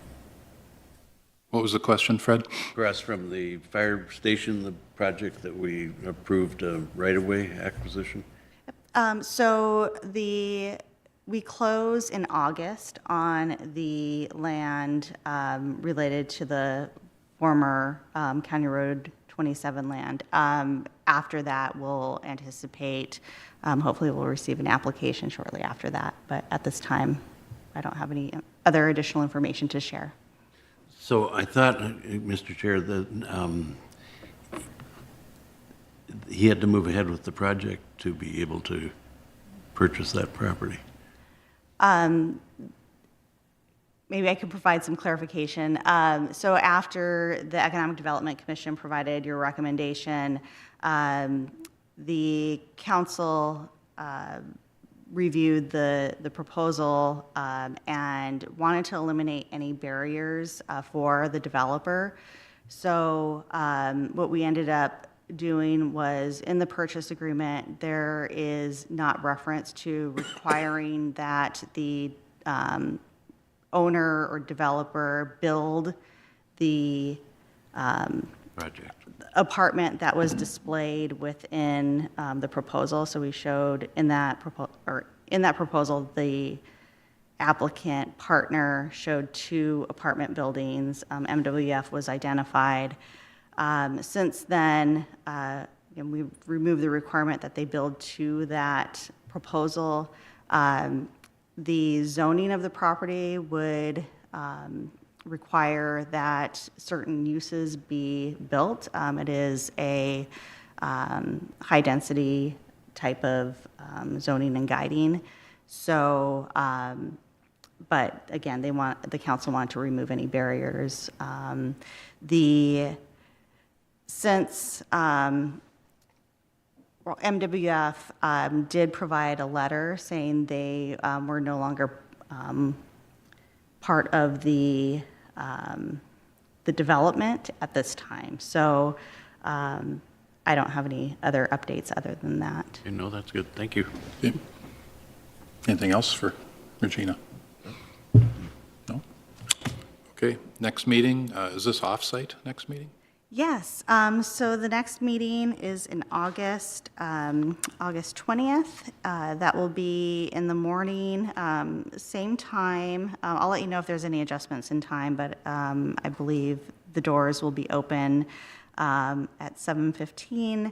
Speaker 4: What was the question, Fred?
Speaker 6: Across from the fire station, the project that we approved right-of-way acquisition?
Speaker 5: So we close in August on the land related to the former County Road 27 land. After that, we'll anticipate, hopefully we'll receive an application shortly after that. But at this time, I don't have any other additional information to share.
Speaker 6: So I thought, Mr. Chair, that he had to move ahead with the project to be able to purchase that property.
Speaker 5: Maybe I could provide some clarification. So after the Economic Development Commission provided your recommendation, the council reviewed the proposal and wanted to eliminate any barriers for the developer. So what we ended up doing was, in the purchase agreement, there is not reference to requiring that the owner or developer build the
Speaker 6: Project.
Speaker 5: apartment that was displayed within the proposal. So we showed in that proposal, the applicant partner showed 2 apartment buildings. MWF was identified. Since then, we've removed the requirement that they build to that proposal. The zoning of the property would require that certain uses be built. It is a high-density type of zoning and guiding. So, but again, the council wanted to remove any barriers. Since MWF did provide a letter saying they were no longer part of the development at this time. So I don't have any other updates other than that.
Speaker 6: Okay, no, that's good. Thank you.
Speaker 4: Okay. Anything else for Regina? No? Okay, next meeting, is this off-site next meeting?
Speaker 5: Yes, so the next meeting is in August, August 20th. That will be in the morning, same time. I'll let you know if there's any adjustments in time, but I believe the doors will be open at 7:15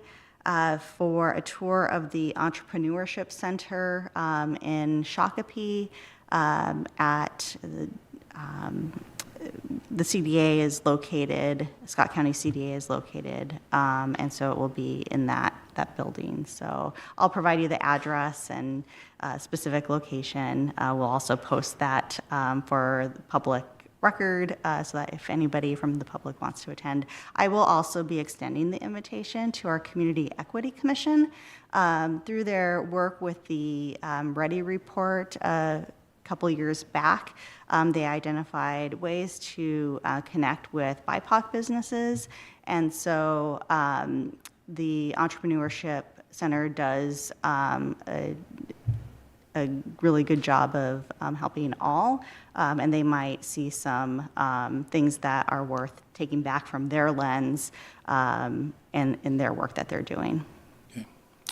Speaker 5: for a tour of the Entrepreneurship Center in Shakopee at the CDA is located, Scott County CDA is located, and so it will be in that building. So I'll provide you the address and specific location. We'll also post that for the public record so that if anybody from the public wants to attend. I will also be extending the invitation to our Community Equity Commission through their work with the Ready Report couple years back. They identified ways to connect with BIPOC businesses. And so the Entrepreneurship Center does a really good job of helping all. And they might see some things that are worth taking back from their lens and in their work that they're doing.
Speaker 4: Okay.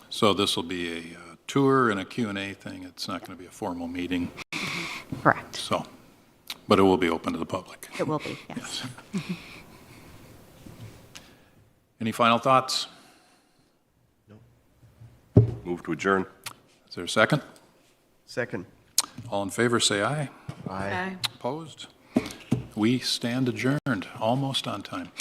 Speaker 4: So this will be a tour and a Q&A thing. It's not going to be a formal meeting.
Speaker 5: Correct.
Speaker 4: So, but it will be open to the public.
Speaker 5: It will be, yes.
Speaker 4: Any final thoughts?
Speaker 8: Move to adjourn.
Speaker 4: Is there a second?
Speaker 9: Second.
Speaker 4: All in favor, say aye.
Speaker 9: Aye.
Speaker 4: Opposed? We stand adjourned, almost on time.